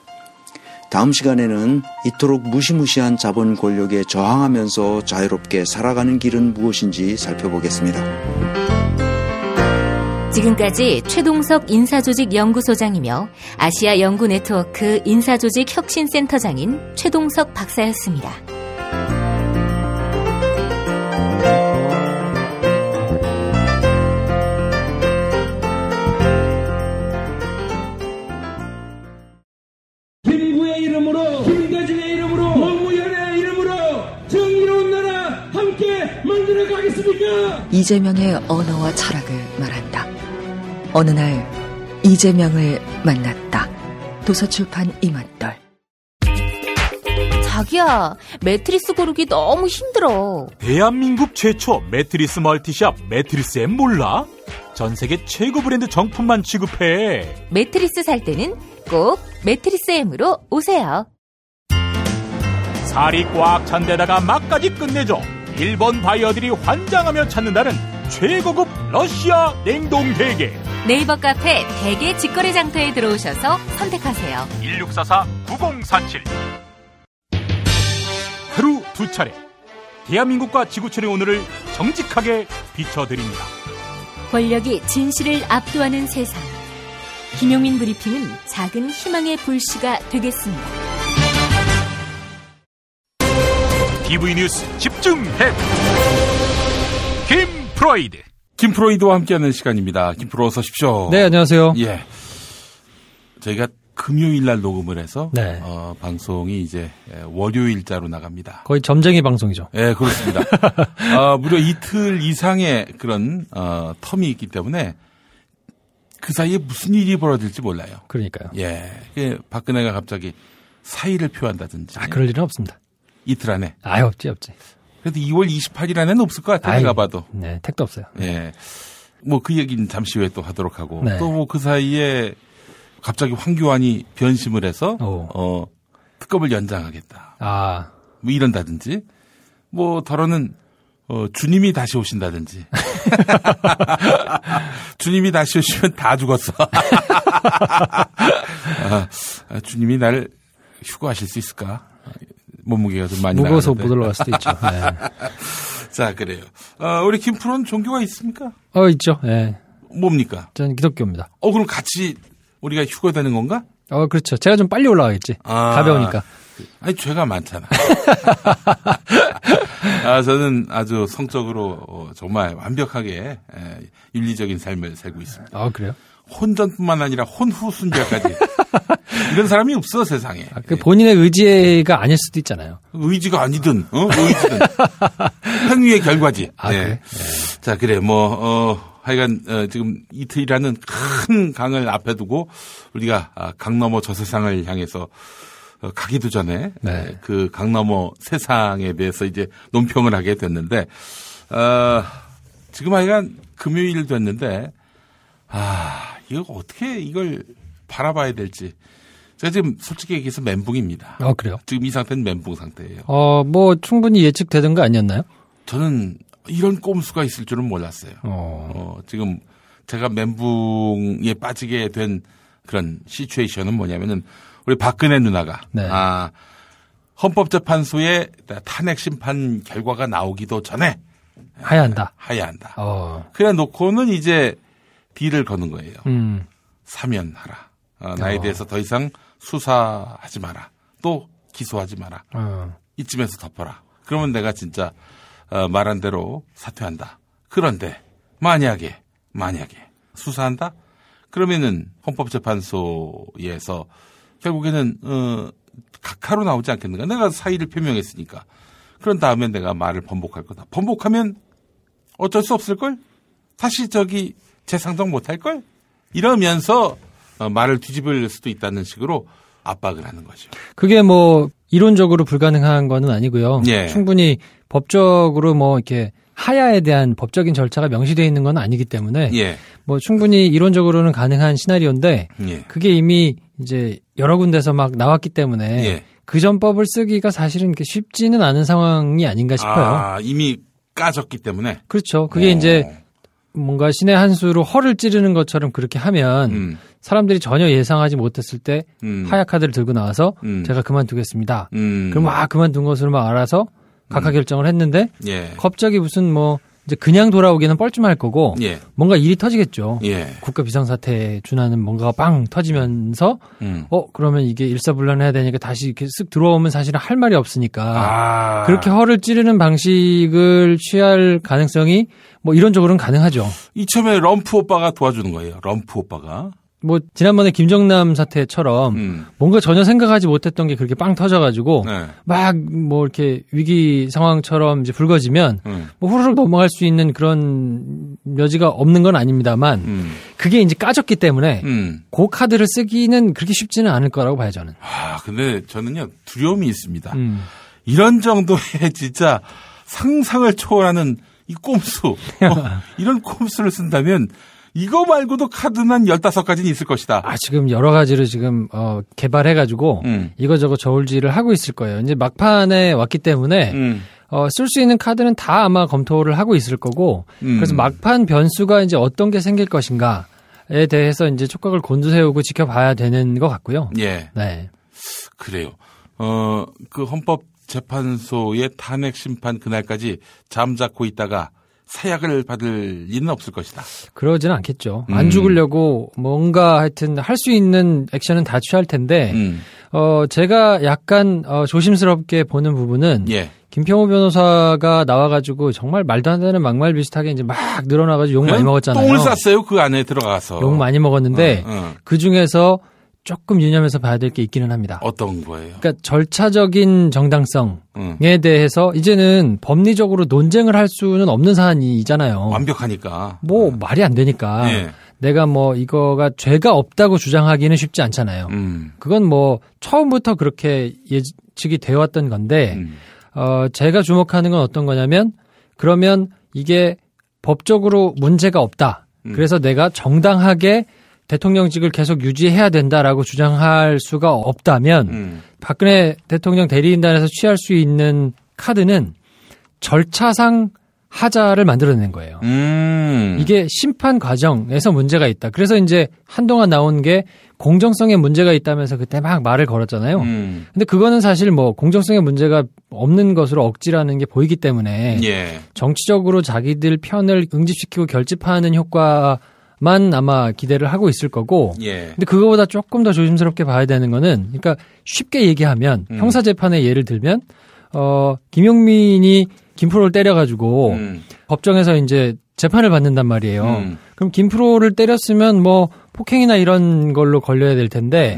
다음 시간에는 이토록 무시무시한 자본 권력에 저항하면서 자유롭게 살아가는 길은 무엇인지 살펴보겠습니다. 지금까지 최동석 인사조직연구소장이며 아시아 연구 네트워크 인사조직혁신센터장인 최동석 박사였습니다. 김구의 이름으로 이재명의 언어와 철학을 말한다. 어느 날 이재명을 만났다. 도서출판 이맛돌. 자기야, 매트리스 고르기 너무 힘들어. 대한민국 최초 매트리스 멀티샵 매트리스엠 몰라? 전 세계 최고 브랜드 정품만 취급해. 매트리스 살 때는 꼭 매트리스엠으로 오세요. 살이 꽉 찬 데다가 맛까지 끝내줘. 일본 바이어들이 환장하며 찾는다는 최고급 러시아 냉동 대게. 네이버 카페 대게 직거래 장터에 들어오셔서 선택하세요. 1644-9047. 하루 2차례 대한민국과 지구촌의 오늘을 정직하게 비춰드립니다. 권력이 진실을 압도하는 세상. 김용민 브리핑은 작은 희망의 불씨가 되겠습니다. TV 뉴스 집중해. 김프로이드. 김프로이드와 함께하는 시간입니다. 김프로 어서 오십시오. 네, 안녕하세요. 예. 저희가 금요일 날 녹음을 해서 네. 방송이 이제 월요일자로 나갑니다. 거의 점쟁이 방송이죠. 네, 그렇습니다. 무려 이틀 이상의 그런 텀이 있기 때문에 그 사이에 무슨 일이 벌어질지 몰라요. 그러니까요. 예. 박근혜가 갑자기 사의를 표한다든지. 그럴 일은 없습니다. 이틀 안에. 없지. 그래도 2월 28일 안에는 없을 것 같아요. 내가 봐도. 네, 택도 없어요. 예. 뭐 그 얘기는 잠시 후에 또 하도록 하고. 네. 또 뭐 그 사이에 갑자기 황교안이 변심을 해서 특검을 연장하겠다. 뭐 이런다든지. 뭐 더러는 주님이 다시 오신다든지. 주님이 다시 오시면 다 죽었어. 주님이 날 휴거하실 수 있을까? 몸무게가 좀 많이 무거워서 못 올라갈 수도 있죠. 네. 자, 그래요. 우리 김프로는 종교가 있습니까? 있죠. 네. 뭡니까? 저는 기독교입니다. 그럼 같이 우리가 휴거되는 건가? 그렇죠. 제가 좀 빨리 올라가겠지. 가벼우니까. 아니, 죄가 많잖아. 저는 아주 성적으로 정말 완벽하게 윤리적인 삶을 살고 있습니다. 그래요? 혼전뿐만 아니라 혼후 순결까지. 이런 사람이 없어, 세상에. 본인의 의지가 아닐 수도 있잖아요. 의지가 아니든, 의지든. 행위의 결과지. 그래? 네. 자, 그래, 하여간, 지금 이틀이라는 큰 강을 앞에 두고 우리가 강 너머 저 세상을 향해서 가기도 전에 그 강 너머 세상에 대해서 이제 논평을 하게 됐는데, 지금 하여간 금요일 됐는데, 이거 어떻게 이걸 바라봐야 될지. 제가 지금 솔직히 얘기해서 멘붕입니다. 그래요? 지금 이 상태는 멘붕 상태예요. 충분히 예측되던 거 아니었나요? 저는 이런 꼼수가 있을 줄은 몰랐어요. 지금 제가 멘붕에 빠지게 된 그런 시츄에이션은 뭐냐면은 우리 박근혜 누나가 헌법재판소의 탄핵 심판 결과가 나오기도 전에 하야한다. 그래 놓고는 이제 딜을 거는 거예요. 사면하라. 나에 대해서 더 이상 수사하지 마라. 또 기소하지 마라. 이쯤에서 덮어라. 그러면 내가 진짜 말한 대로 사퇴한다. 그런데 만약에 수사한다? 그러면은 헌법재판소에서 결국에는 각하로 나오지 않겠는가? 내가 사의를 표명했으니까. 그런 다음에 내가 말을 번복할 거다. 번복하면 어쩔 수 없을걸? 다시 재상정 못할걸? 이러면서 말을 뒤집을 수도 있다는 식으로 압박을 하는 거죠. 그게 이론적으로 불가능한 거는 아니고요. 충분히 법적으로 이렇게 하야에 대한 법적인 절차가 명시되어 있는 건 아니기 때문에 충분히 이론적으로는 가능한 시나리오인데 그게 이미 이제 여러 군데서 막 나왔기 때문에 그 전법을 쓰기가 사실은 이렇게 쉽지는 않은 상황이 아닌가 싶어요. 이미 까졌기 때문에. 그렇죠. 그게 이제 뭔가 신의 한 수로 허를 찌르는 것처럼 그렇게 하면 사람들이 전혀 예상하지 못했을 때 하야 카드를 들고 나와서 제가 그만두겠습니다. 그럼 그만둔 것으로 알아서 각하 결정을 했는데 갑자기 무슨 이제 그냥 돌아오기는 뻘쭘할 거고 뭔가 일이 터지겠죠. 국가 비상사태에 준하는 뭔가가 빵 터지면서 그러면 이게 일사불란해야 되니까 다시 이렇게 쓱 들어오면 사실은 할 말이 없으니까 그렇게 허를 찌르는 방식을 취할 가능성이 이론적으로는 가능하죠. 이참에 럼프 오빠가 도와주는 거예요. 럼프 오빠가. 뭐 지난번에 김정남 사태처럼 뭔가 전혀 생각하지 못했던 게 그렇게 빵 터져가지고 막 뭐 이렇게 위기 상황처럼 이제 불거지면 뭐 후루룩 넘어갈 수 있는 그런 여지가 없는 건 아닙니다만 그게 이제 까졌기 때문에 그 카드를 쓰기는 그렇게 쉽지는 않을 거라고 봐요 저는. 아 근데 저는요 두려움이 있습니다. 이런 정도의 진짜 상상을 초월하는 이 꼼수 이런 꼼수를 쓴다면. 이거 말고도 카드는 한 15가지는 있을 것이다. 아, 지금 여러 가지를 지금, 개발해가지고, 이거저거 저울질을 하고 있을 거예요. 이제 막판에 왔기 때문에, 쓸 수 있는 카드는 다 아마 검토를 하고 있을 거고, 그래서 막판 변수가 이제 어떤 게 생길 것인가에 대해서 이제 촉각을 곤두세우고 지켜봐야 되는 것 같고요. 예. 네. 그래요. 그 헌법재판소의 탄핵 심판 그날까지 잠자코 있다가, 사약을 받을 일은 없을 것이다. 그러지는 않겠죠. 안 죽으려고 뭔가 하여튼 할 수 있는 액션은 다 취할 텐데, 제가 약간 조심스럽게 보는 부분은 김평호 변호사가 나와가지고 정말 말도 안 되는 막말 비슷하게 이제 막 늘어나가지고 욕 많이 먹었잖아요. 똥을 쌌어요. 그 안에 들어가서. 욕 많이 먹었는데 그 중에서 조금 유념해서 봐야 될 게 있기는 합니다. 어떤 거예요? 그러니까 절차적인 정당성에 대해서 이제는 법리적으로 논쟁을 할 수는 없는 사안이잖아요. 완벽하니까. 뭐 말이 안 되니까. 내가 뭐 이거가 죄가 없다고 주장하기는 쉽지 않잖아요. 그건 뭐 처음부터 그렇게 예측이 되어 왔던 건데 제가 주목하는 건 어떤 거냐면 그러면 이게 법적으로 문제가 없다. 그래서 내가 정당하게 대통령직을 계속 유지해야 된다라고 주장할 수가 없다면 박근혜 대통령 대리인단에서 취할 수 있는 카드는 절차상 하자를 만들어낸 거예요. 이게 심판 과정에서 문제가 있다. 그래서 이제 한동안 나온 게 공정성에 문제가 있다면서 그때 막 말을 걸었잖아요. 근데 그거는 사실 뭐 공정성에 문제가 없는 것으로 억지라는 게 보이기 때문에 정치적으로 자기들 편을 응집시키고 결집하는 효과 만 아마 기대를 하고 있을 거고, 근데 그거보다 조금 더 조심스럽게 봐야 되는 거는, 그러니까 쉽게 얘기하면 형사재판의 예를 들면, 김용민이 김프로를 때려가지고 법정에서 이제 재판을 받는단 말이에요. 그럼 김프로를 때렸으면 뭐 폭행이나 이런 걸로 걸려야 될 텐데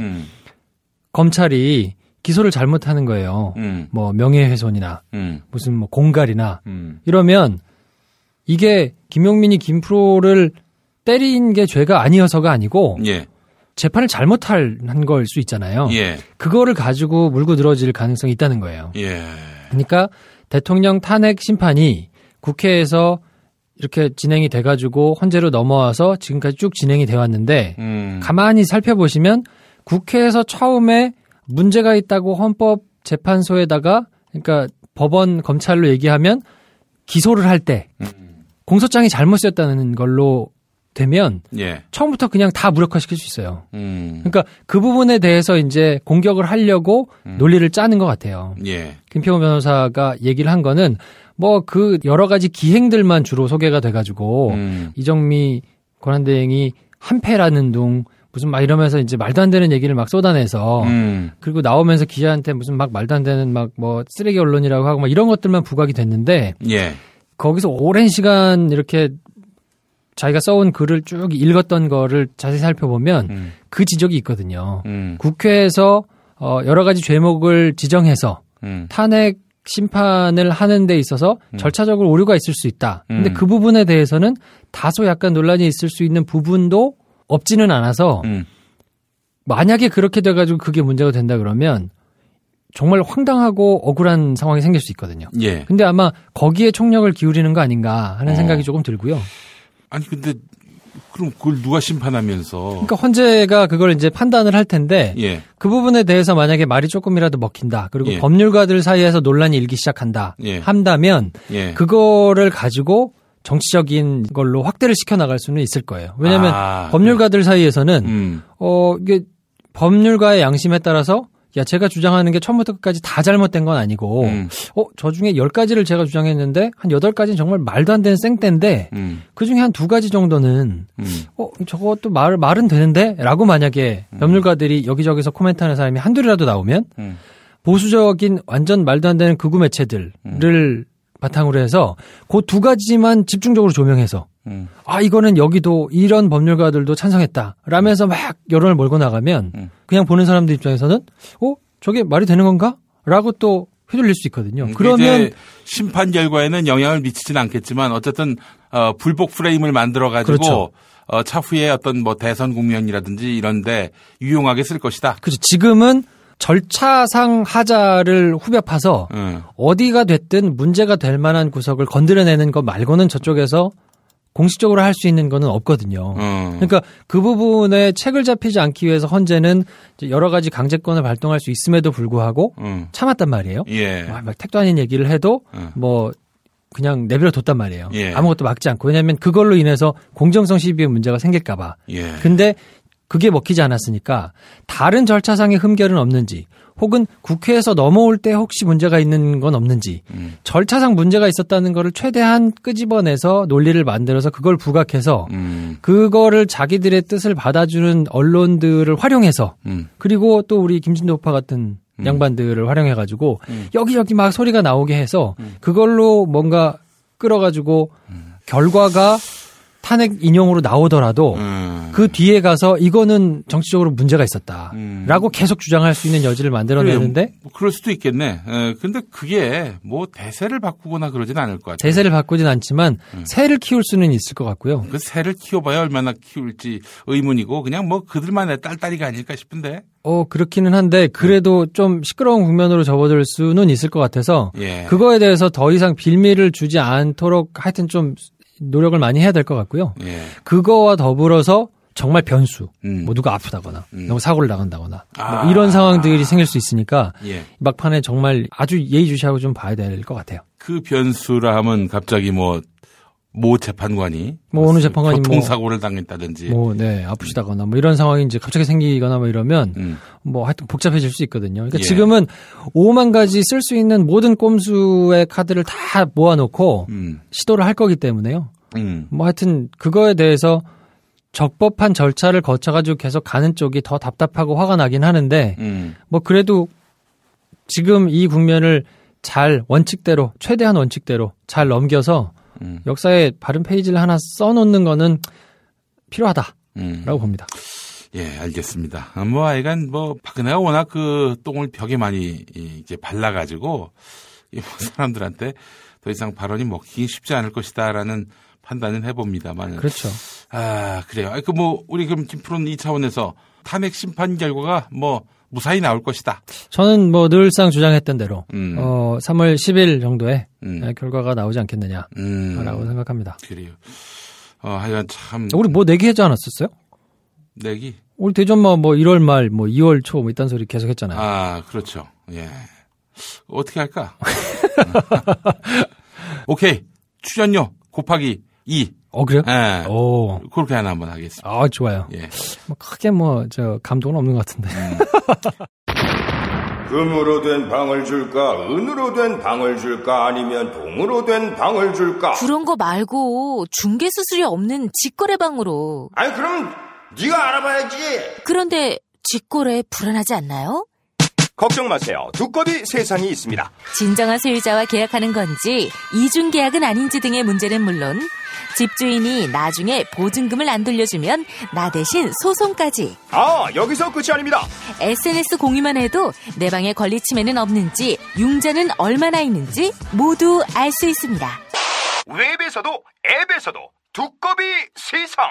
검찰이 기소를 잘못하는 거예요. 뭐 명예훼손이나 무슨 뭐 공갈이나 이러면 이게 김용민이 김프로를 때린 게 죄가 아니어서가 아니고 재판을 잘못한 걸 수 있잖아요. 그거를 가지고 물고 늘어질 가능성이 있다는 거예요. 그러니까 대통령 탄핵 심판이 국회에서 이렇게 진행이 돼가지고 헌재로 넘어와서 지금까지 쭉 진행이 돼 왔는데 가만히 살펴보시면 국회에서 처음에 문제가 있다고 헌법재판소에다가 그러니까 법원 검찰로 얘기하면 기소를 할 때 공소장이 잘못 쓰였다는 걸로 되면 처음부터 그냥 다 무력화시킬 수 있어요. 그러니까 그 부분에 대해서 이제 공격을 하려고 논리를 짜는 것 같아요. 김평호 변호사가 얘기를 한 거는 뭐 그 여러 가지 기행들만 주로 소개가 돼가지고 이정미 권한대행이 한패라는 둥 무슨 막 이러면서 이제 말도 안 되는 얘기를 막 쏟아내서 그리고 나오면서 기자한테 무슨 막 말도 안 되는 막 뭐 쓰레기 언론이라고 하고 막 이런 것들만 부각이 됐는데 거기서 오랜 시간 이렇게 자기가 써온 글을 쭉 읽었던 거를 자세히 살펴보면 그 지적이 있거든요. 국회에서 여러 가지 죄목을 지정해서 탄핵 심판을 하는 데 있어서 절차적으로 오류가 있을 수 있다. 근데 그 부분에 대해서는 다소 약간 논란이 있을 수 있는 부분도 없지는 않아서 만약에 그렇게 돼가지고 그게 문제가 된다 그러면 정말 황당하고 억울한 상황이 생길 수 있거든요. 근데 아마 거기에 총력을 기울이는 거 아닌가 하는 생각이 조금 들고요. 아니 근데 그럼 그걸 누가 심판하면서? 그러니까 헌재가 그걸 이제 판단을 할 텐데 그 부분에 대해서 만약에 말이 조금이라도 먹힌다. 그리고 법률가들 사이에서 논란이 일기 시작한다. 한다면 그거를 가지고 정치적인 걸로 확대를 시켜 나갈 수는 있을 거예요. 왜냐하면 법률가들 사이에서는 이게 법률가의 양심에 따라서 야, 제가 주장하는 게 처음부터 끝까지 다 잘못된 건 아니고, 저 중에 10가지를 제가 주장했는데, 한 8가지는 정말 말도 안 되는 생떼인데, 그 중에 한 2가지 정도는, 저것도 말은 되는데? 라고 만약에 법률가들이 여기저기서 코멘트하는 사람이 한둘이라도 나오면, 보수적인 완전 말도 안 되는 극우 매체들을 바탕으로 해서, 그 2가지만 집중적으로 조명해서, 아 이거는 여기도 이런 법률가들도 찬성했다 라면서 막 여론을 몰고 나가면 그냥 보는 사람들 입장에서는 저게 말이 되는 건가? 라고 또 휘둘릴 수 있거든요. 그러면 심판 결과에는 영향을 미치지는 않겠지만 어쨌든 불복 프레임을 만들어 가지고 그렇죠. 차후에 어떤 뭐 대선 국면이라든지 이런데 유용하게 쓸 것이다. 그렇죠. 지금은 절차상 하자를 후벼 파서 어디가 됐든 문제가 될 만한 구석을 건드려내는 것 말고는 저쪽에서 공식적으로 할 수 있는 거는 없거든요. 그러니까 그 부분에 책을 잡히지 않기 위해서 헌재는 여러 가지 강제권을 발동할 수 있음에도 불구하고 참았단 말이에요. 예. 막 택도 아닌 얘기를 해도 뭐 그냥 내버려 뒀단 말이에요. 예. 아무것도 막지 않고. 왜냐하면 그걸로 인해서 공정성 시비에 문제가 생길까 봐. 예. 근데 그게 먹히지 않았으니까 다른 절차상의 흠결은 없는지 혹은 국회에서 넘어올 때 혹시 문제가 있는 건 없는지 절차상 문제가 있었다는 거를 최대한 끄집어내서 논리를 만들어서 그걸 부각해서 그거를 자기들의 뜻을 받아주는 언론들을 활용해서 그리고 또 우리 김진도파 같은 양반들을 활용해가지고 여기 막 소리가 나오게 해서 그걸로 뭔가 끌어가지고 결과가 탄핵 인용으로 나오더라도 그 뒤에 가서 이거는 정치적으로 문제가 있었다라고 계속 주장할 수 있는 여지를 만들어내는데 뭐 그럴 수도 있겠네. 근데 그게 뭐 대세를 바꾸거나 그러진 않을 것 같아요. 대세를 바꾸진 않지만 새를 키울 수는 있을 것 같고요. 그 새를 키워봐야 얼마나 키울지 의문이고 그냥 뭐 그들만의 딸딸이가 아닐까 싶은데. 그렇기는 한데 그래도 좀 시끄러운 국면으로 접어들 수는 있을 것 같아서 예. 그거에 대해서 더 이상 빌미를 주지 않도록 하여튼 좀 노력을 많이 해야 될 것 같고요. 예. 그거와 더불어서 정말 변수, 뭐 누가 아프다거나 너무 사고를 나간다거나 뭐 이런 상황들이 생길 수 있으니까 예. 막판에 정말 아주 예의주시하고 좀 봐야 될 것 같아요. 그 변수라 하면 갑자기 모 재판관이 어느 재판관이 교통사고를 당했다든지 아프시다거나 뭐 이런 상황이 이제 갑자기 생기거나 뭐 이러면 뭐 하여튼 복잡해질 수 있거든요. 그러니까 예. 지금은 5만 가지 쓸 수 있는 모든 꼼수의 카드를 다 모아놓고 시도를 할 거기 때문에요. 뭐 하여튼 그거에 대해서 적법한 절차를 거쳐가지고 계속 가는 쪽이 더 답답하고 화가 나긴 하는데 뭐 그래도 지금 이 국면을 잘 원칙대로 최대한 원칙대로 잘 넘겨서 역사에 바른 페이지를 하나 써놓는 거는 필요하다라고 봅니다. 예, 알겠습니다. 뭐 하여간 뭐 박근혜가 워낙 그 똥을 벽에 많이 이제 발라가지고 사람들한테 더 이상 발언이 먹히기 쉽지 않을 것이다라는 판단은 해봅니다만. 그렇죠. 그래요. 우리 그럼 김프로는 이 차원에서 탄핵 심판 결과가 뭐 무사히 나올 것이다. 저는 뭐 늘상 주장했던 대로 3월 10일 정도에 결과가 나오지 않겠느냐라고 생각합니다. 그래요. 하여간 참. 우리 뭐 내기하지 않았었어요? 내기? 우리 대전마 뭐 1월 말, 뭐 2월 초 뭐 이딴 소리 계속 했잖아요. 그렇죠. 예. 어떻게 할까? 오케이. 출연료 곱하기 2. 그래요? 예. 그렇게 하나 한번 하겠습니다. 좋아요. 예. 뭐 크게 감동은 없는 것 같은데. 금으로 된 방을 줄까? 은으로 된 방을 줄까? 아니면 동으로 된 방을 줄까? 그런 거 말고 중개 수수료 없는 직거래 방으로. 아니 그럼 네가 알아봐야지. 그런데 직거래 불안하지 않나요? 걱정 마세요. 두꺼비 세상이 있습니다. 진정한 소유자와 계약하는 건지 이중 계약은 아닌지 등의 문제는 물론 집주인이 나중에 보증금을 안 돌려주면 나 대신 소송까지. 여기서 끝이 아닙니다. SNS 공유만 해도 내 방에 권리 침해는 없는지 융자는 얼마나 있는지 모두 알 수 있습니다. 웹에서도 앱에서도 두꺼비 세상.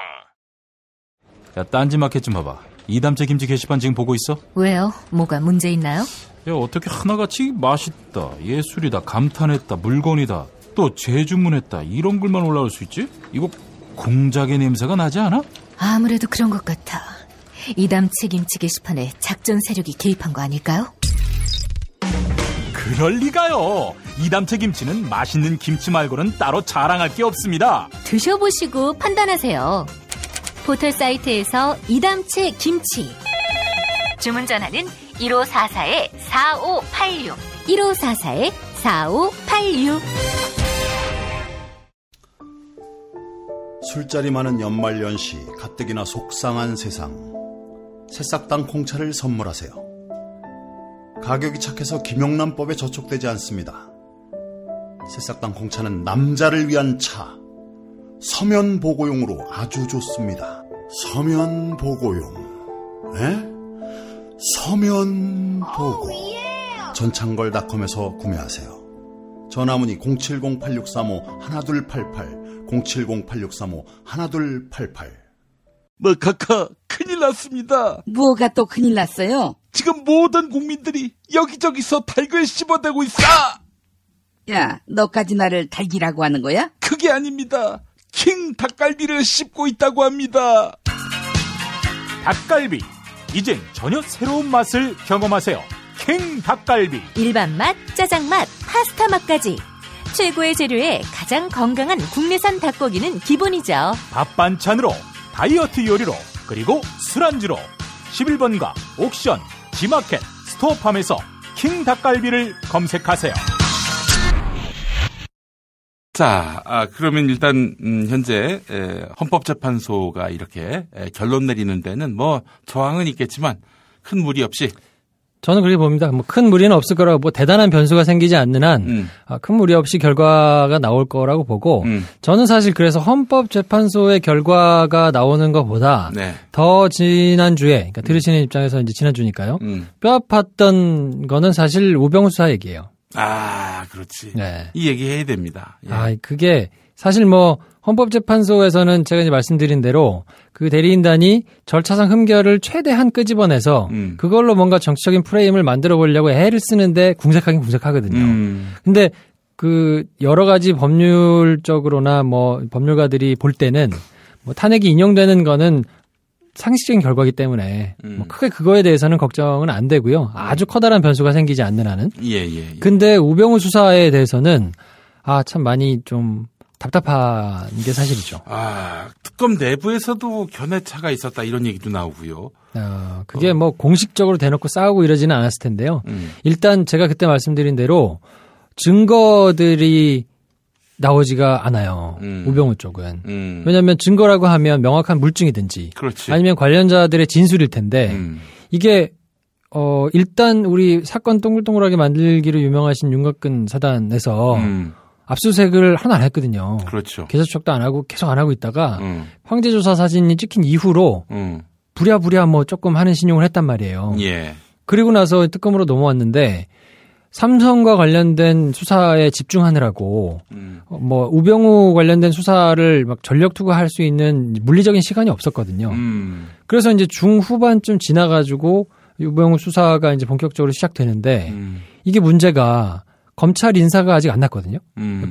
야, 딴지마켓 좀 봐봐. 이담채 김치 게시판 지금 보고 있어? 왜요? 뭐가 문제 있나요? 야, 어떻게 하나같이 맛있다, 예술이다, 감탄했다, 물건이다, 또 재주문했다 이런 글만 올라올 수 있지? 이거 공작의 냄새가 나지 않아? 아무래도 그런 것 같아. 이담채 김치 게시판에 작전 세력이 개입한 거 아닐까요? 그럴 리가요. 이담채 김치는 맛있는 김치 말고는 따로 자랑할 게 없습니다. 드셔보시고 판단하세요. 포털 사이트에서 이담채 김치. 주문 전화는 1544-4586. 1544-4586. 술자리 많은 연말연시, 가뜩이나 속상한 세상. 새싹당 콩차를 선물하세요. 가격이 착해서 김용남법에 저촉되지 않습니다. 새싹당 콩차는 남자를 위한 차. 서면 보고용으로 아주 좋습니다. 서면 보고용. 서면 보고. 전창걸닷컴에서 구매하세요. 전화문의 070-8635-1288, 070-8635-1288. 카카, 큰일 났습니다. 뭐가 또 큰일 났어요? 지금 모든 국민들이 여기저기서 닭을 씹어대고 있어. 야, 너까지 나를 닭이라고 하는 거야? 그게 아닙니다. 킹 닭갈비를 씹고 있다고 합니다. 닭갈비, 이젠 전혀 새로운 맛을 경험하세요. 킹 닭갈비. 일반 맛, 짜장 맛, 파스타 맛까지 최고의 재료에 가장 건강한 국내산 닭고기는 기본이죠. 밥 반찬으로, 다이어트 요리로, 그리고 술안주로 11번가 옥션, 지마켓, 스토어팜에서 킹 닭갈비를 검색하세요. 자, 그러면 일단 현재 헌법재판소가 이렇게 결론 내리는 데는 뭐 저항은 있겠지만 큰 무리 없이, 저는 그렇게 봅니다. 뭐 큰 무리는 없을 거라고, 뭐 대단한 변수가 생기지 않는 한 큰 무리 없이 결과가 나올 거라고 보고, 저는 사실 그래서 헌법재판소의 결과가 나오는 것보다 더 지난주에, 그러니까 들으시는 입장에서 이제 지난주니까요. 뼈 아팠던 거는 사실 우병우 수사 얘기예요. 아, 그렇지. 네. 이 얘기 해야 됩니다. 예. 그게 사실 뭐 헌법재판소에서는 제가 이제 말씀드린 대로 그 대리인단이 절차상 흠결을 최대한 끄집어내서 그걸로 뭔가 정치적인 프레임을 만들어 보려고 애를 쓰는데 궁색하긴 궁색하거든요. 근데 그 여러 가지 법률적으로나 뭐 법률가들이 볼 때는 뭐 탄핵이 인용되는 거는 상식적인 결과이기 때문에 뭐 크게 그거에 대해서는 걱정은 안 되고요. 아주 커다란 변수가 생기지 않는 한은. 예. 근데 우병우 수사에 대해서는 참 많이 좀 답답한 게 사실이죠. 특검 내부에서도 견해차가 있었다 이런 얘기도 나오고요. 그게 뭐 공식적으로 대놓고 싸우고 이러지는 않았을 텐데요. 일단 제가 그때 말씀드린 대로 증거들이 나오지가 않아요. 우병우 쪽은. 왜냐하면 증거라고 하면 명확한 물증이든지, 그렇지. 아니면 관련자들의 진술일 텐데 이게 일단 우리 사건 동글동글하게 만들기로 유명하신 윤곽근 사단에서 압수수색을 하나 안 했거든요. 그렇죠. 계좌 추적도 안 하고 계속 안 하고 있다가 황제조사 사진이 찍힌 이후로 부랴부랴 뭐 조금 하는 신용을 했단 말이에요. 예. 그리고 나서 특검으로 넘어왔는데 삼성과 관련된 수사에 집중하느라고 뭐 우병우 관련된 수사를 막 전력 투구할 수 있는 물리적인 시간이 없었거든요. 그래서 이제 중후반쯤 지나가지고 우병우 수사가 이제 본격적으로 시작되는데 이게 문제가 검찰 인사가 아직 안 났거든요.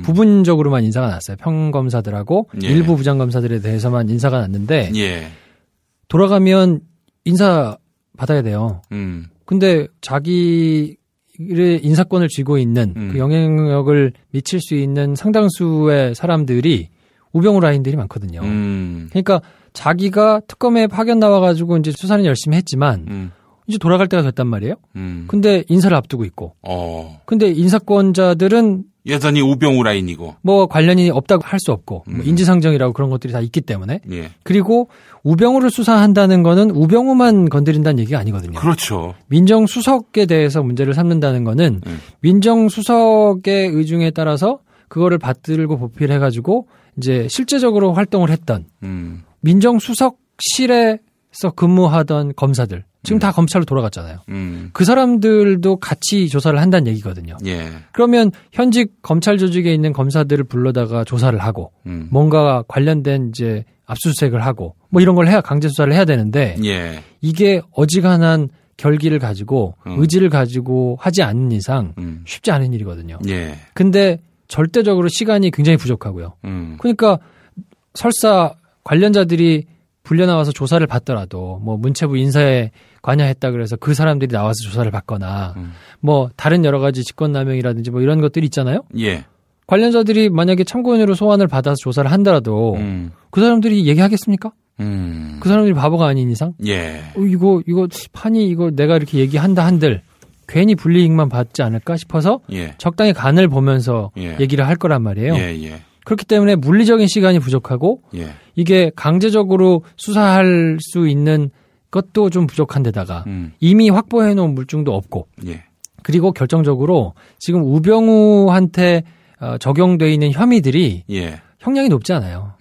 부분적으로만 인사가 났어요. 평검사들하고 일부 부장검사들에 대해서만 인사가 났는데 돌아가면 인사 받아야 돼요. 근데 자기의 인사권을 쥐고 있는 그 영향력을 미칠 수 있는 상당수의 사람들이 우병우 라인들이 많거든요. 그러니까 자기가 특검에 파견 나와가지고 이제 수사는 열심히 했지만 이제 돌아갈 때가 됐단 말이에요. 근데 인사를 앞두고 있고. 근데 인사권자들은 여전히 우병우 라인이고. 뭐 관련이 없다고 할 수 없고 뭐 인지상정이라고 그런 것들이 다 있기 때문에. 예. 그리고 우병우를 수사한다는 거는 우병우만 건드린다는 얘기가 아니거든요. 그렇죠. 민정수석에 대해서 문제를 삼는다는 거는 민정수석의 의중에 따라서 그거를 받들고 보필해가지고 이제 실제적으로 활동을 했던 민정수석실에서 근무하던 검사들. 지금 다 검찰로 돌아갔잖아요. 그 사람들도 같이 조사를 한다는 얘기거든요. 예. 그러면 현직 검찰 조직에 있는 검사들을 불러다가 조사를 하고 뭔가 관련된 이제 압수수색을 하고 뭐 이런 걸 해야 강제 수사를 해야 되는데 예. 이게 어지간한 결기를 가지고 의지를 가지고 하지 않는 이상 쉽지 않은 일이거든요. 예. 근데 절대적으로 시간이 굉장히 부족하고요. 그러니까 설사 관련자들이 불려나와서 조사를 받더라도 뭐 문체부 인사에 관여했다 그래서 그 사람들이 나와서 조사를 받거나 뭐 다른 여러 가지 직권남용이라든지 뭐 이런 것들이 있잖아요. 예. 관련자들이 만약에 참고인으로 소환을 받아서 조사를 한다라도 그 사람들이 얘기하겠습니까? 그 사람들이 바보가 아닌 이상? 예. 이거 판이 이거 내가 이렇게 얘기한다 한들 괜히 불이익만 받지 않을까 싶어서 예. 적당히 간을 보면서 얘기를 할 거란 말이에요. 그렇기 때문에 물리적인 시간이 부족하고 이게 강제적으로 수사할 수 있는 것도 좀 부족한 데다가 이미 확보해 놓은 물증도 없고 그리고 결정적으로 지금 우병우한테 적용돼 있는 혐의들이 형량이 높지 않아요.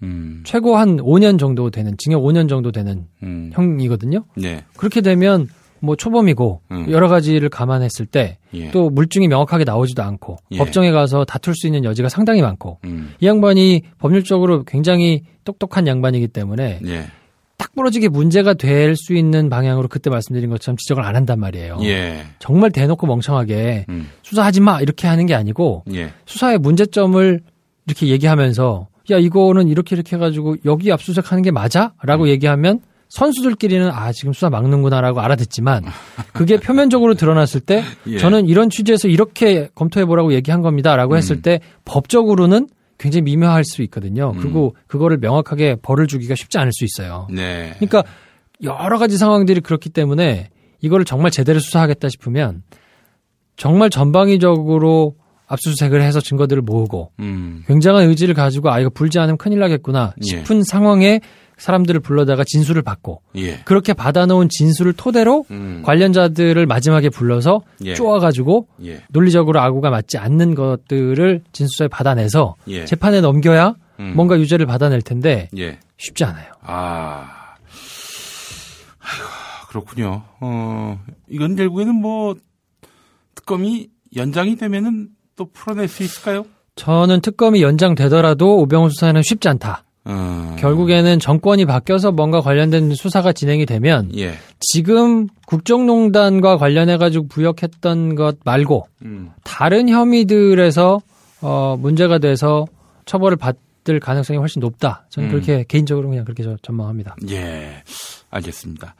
최고 한 5년 정도 되는, 징역 5년 정도 되는 형이거든요. 네. 그렇게 되면 뭐 초범이고 여러 가지를 감안했을 때 또 물증이 명확하게 나오지도 않고 법정에 가서 다툴 수 있는 여지가 상당히 많고 이 양반이 법률적으로 굉장히 똑똑한 양반이기 때문에 딱 부러지게 문제가 될 수 있는 방향으로 그때 말씀드린 것처럼 지적을 안 한단 말이에요. 정말 대놓고 멍청하게 수사하지 마 이렇게 하는 게 아니고 수사의 문제점을 이렇게 얘기하면서 야 이거는 이렇게 해가지고 여기 압수수색하는 게 맞아? 라고 얘기하면 선수들끼리는 지금 수사 막는구나라고 알아듣지만 그게 표면적으로 드러났을 때 저는 이런 취지에서 이렇게 검토해보라고 얘기한 겁니다라고 했을 때 법적으로는 굉장히 미묘할 수 있거든요. 그리고 그거를 명확하게 벌을 주기가 쉽지 않을 수 있어요. 그러니까 여러 가지 상황들이 그렇기 때문에 이거를 정말 제대로 수사하겠다 싶으면 정말 전방위적으로 압수수색을 해서 증거들을 모으고 굉장한 의지를 가지고 이거 불지 않으면 큰일 나겠구나 싶은 상황에 사람들을 불러다가 진술을 받고 그렇게 받아놓은 진술을 토대로 관련자들을 마지막에 불러서 쪼아가지고 논리적으로 아구가 맞지 않는 것들을 진술서에 받아내서 재판에 넘겨야 뭔가 유죄를 받아낼 텐데 쉽지 않아요. 아이고, 그렇군요. 이건 결국에는 뭐 특검이 연장이 되면은 또 풀어낼 수 있을까요? 저는 특검이 연장되더라도 오병호 수사는 쉽지 않다. 결국에는 정권이 바뀌어서 뭔가 관련된 수사가 진행이 되면 지금 국정농단과 관련해가지고 부역했던 것 말고 다른 혐의들에서 문제가 돼서 처벌을 받을 가능성이 훨씬 높다. 저는 그렇게 개인적으로 그냥 그렇게 전망합니다. 예, 알겠습니다.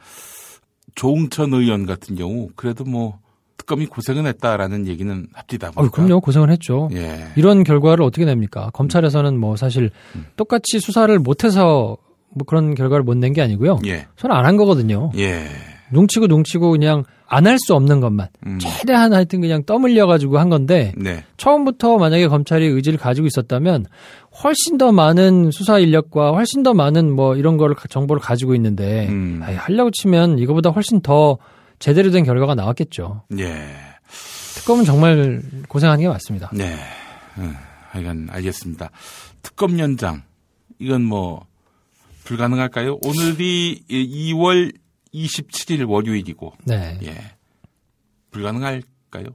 조응천 의원 같은 경우 그래도 뭐 특검이 고생은 했다라는 얘기는 합디다 보니까. 그럼요. 고생을 했죠. 이런 결과를 어떻게 냅니까? 검찰에서는 뭐 사실 똑같이 수사를 못해서 뭐 그런 결과를 못 낸 게 아니고요. 저는 안 한 거거든요. 눈치고 그냥 안 할 수 없는 것만 최대한 하여튼 그냥 떠밀려가지고 한 건데 처음부터 만약에 검찰이 의지를 가지고 있었다면 훨씬 더 많은 수사 인력과 훨씬 더 많은 뭐 이런 걸 정보를 가지고 있는데 하려고 치면 이거보다 훨씬 더 제대로 된 결과가 나왔겠죠. 특검은 정말 고생하는 게 맞습니다. 네. 하여간 알겠습니다. 특검 연장, 이건 뭐, 불가능할까요? 오늘이 2월 27일 월요일이고. 불가능할까요?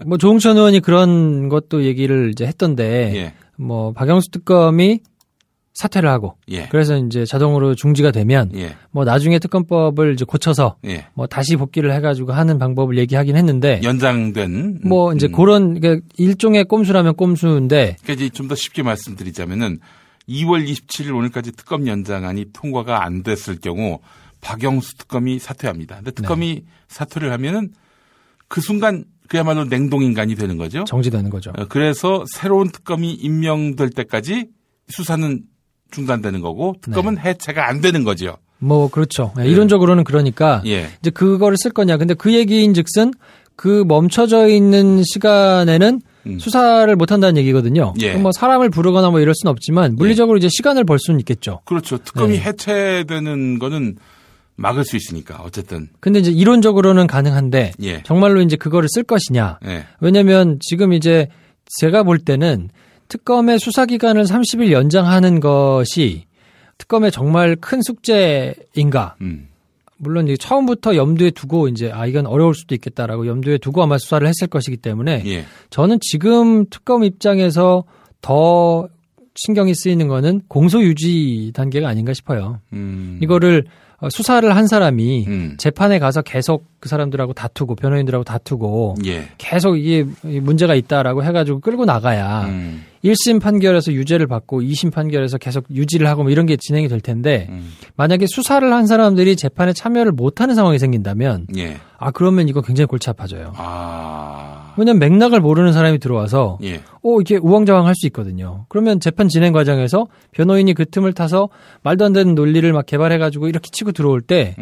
뭐, 조응천 의원이 그런 것도 얘기를 이제 했던데, 뭐, 박영수 특검이 사퇴를 하고 그래서 이제 자동으로 중지가 되면 뭐 나중에 특검법을 이제 고쳐서 뭐 다시 복귀를 해가지고 하는 방법을 얘기하긴 했는데 연장된 뭐 이제 그런 그러니까 일종의 꼼수라면 꼼수인데 그러니까 이제 좀 더 쉽게 말씀드리자면은 2월 27일 오늘까지 특검 연장안이 통과가 안 됐을 경우 박영수 특검이 사퇴합니다. 근데 특검이 사퇴를 하면은 그 순간 그야말로 냉동인간이 되는 거죠. 정지되는 거죠. 그래서 새로운 특검이 임명될 때까지 수사는 중단되는 거고 특검은 해체가 안 되는 거죠. 뭐 그렇죠. 이론적으로는 그러니까 이제 그거를 쓸 거냐. 근데 그 얘기인즉슨 그 멈춰져 있는 시간에는 수사를 못 한다는 얘기거든요. 뭐 사람을 부르거나 뭐 이럴 수는 없지만 물리적으로 이제 시간을 벌 수는 있겠죠. 그렇죠. 특검이 해체되는 거는 막을 수 있으니까 어쨌든. 근데 이제 이론적으로는 가능한데 정말로 이제 그거를 쓸 것이냐. 왜냐면 지금 이제 제가 볼 때는 특검의 수사 기간을 30일 연장하는 것이 특검의 정말 큰 숙제인가? 물론 이제 처음부터 염두에 두고 이제 이건 어려울 수도 있겠다라고 염두에 두고 아마 수사를 했을 것이기 때문에 저는 지금 특검 입장에서 더 신경이 쓰이는 거는 공소 유지 단계가 아닌가 싶어요. 이거를 수사를 한 사람이 재판에 가서 계속 그 사람들하고 다투고 변호인들하고 다투고 계속 이게 문제가 있다라고 해가지고 끌고 나가야 1심 판결에서 유죄를 받고 2심 판결에서 계속 유지를 하고 뭐 이런 게 진행이 될 텐데 만약에 수사를 한 사람들이 재판에 참여를 못하는 상황이 생긴다면 그러면 이거 굉장히 골치 아파져요. 왜냐면 맥락을 모르는 사람이 들어와서 이게 우왕좌왕 할 수 있거든요. 그러면 재판 진행 과정에서 변호인이 그 틈을 타서 말도 안 되는 논리를 막 개발해가지고 이렇게 치고 들어올 때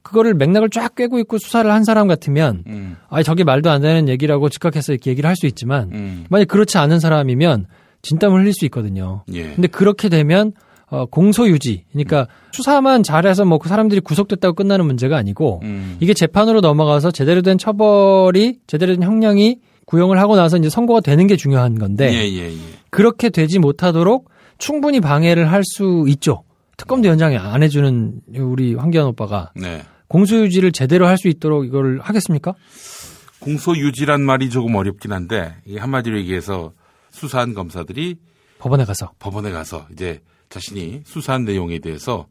그거를 맥락을 쫙 꿰고 있고 수사를 한 사람 같으면 저게 말도 안 되는 얘기라고 즉각해서 이렇게 얘기를 할 수 있지만 만약 그렇지 않은 사람이면 진땀을 흘릴 수 있거든요. 근데 그렇게 되면 공소유지, 그러니까 수사만 잘해서 뭐 그 사람들이 구속됐다고 끝나는 문제가 아니고 이게 재판으로 넘어가서 제대로 된 처벌이 제대로 된 형량이 구형을 하고 나서 이제 선고가 되는 게 중요한 건데 그렇게 되지 못하도록 충분히 방해를 할 수 있죠. 특검도 연장이 안 해주는 우리 황교안 오빠가 공소유지를 제대로 할 수 있도록 이걸 하겠습니까? 공소유지란 말이 조금 어렵긴 한데 한마디로 얘기해서 수사한 검사들이 법원에 가서 이제 자신이 수사한 내용에 대해서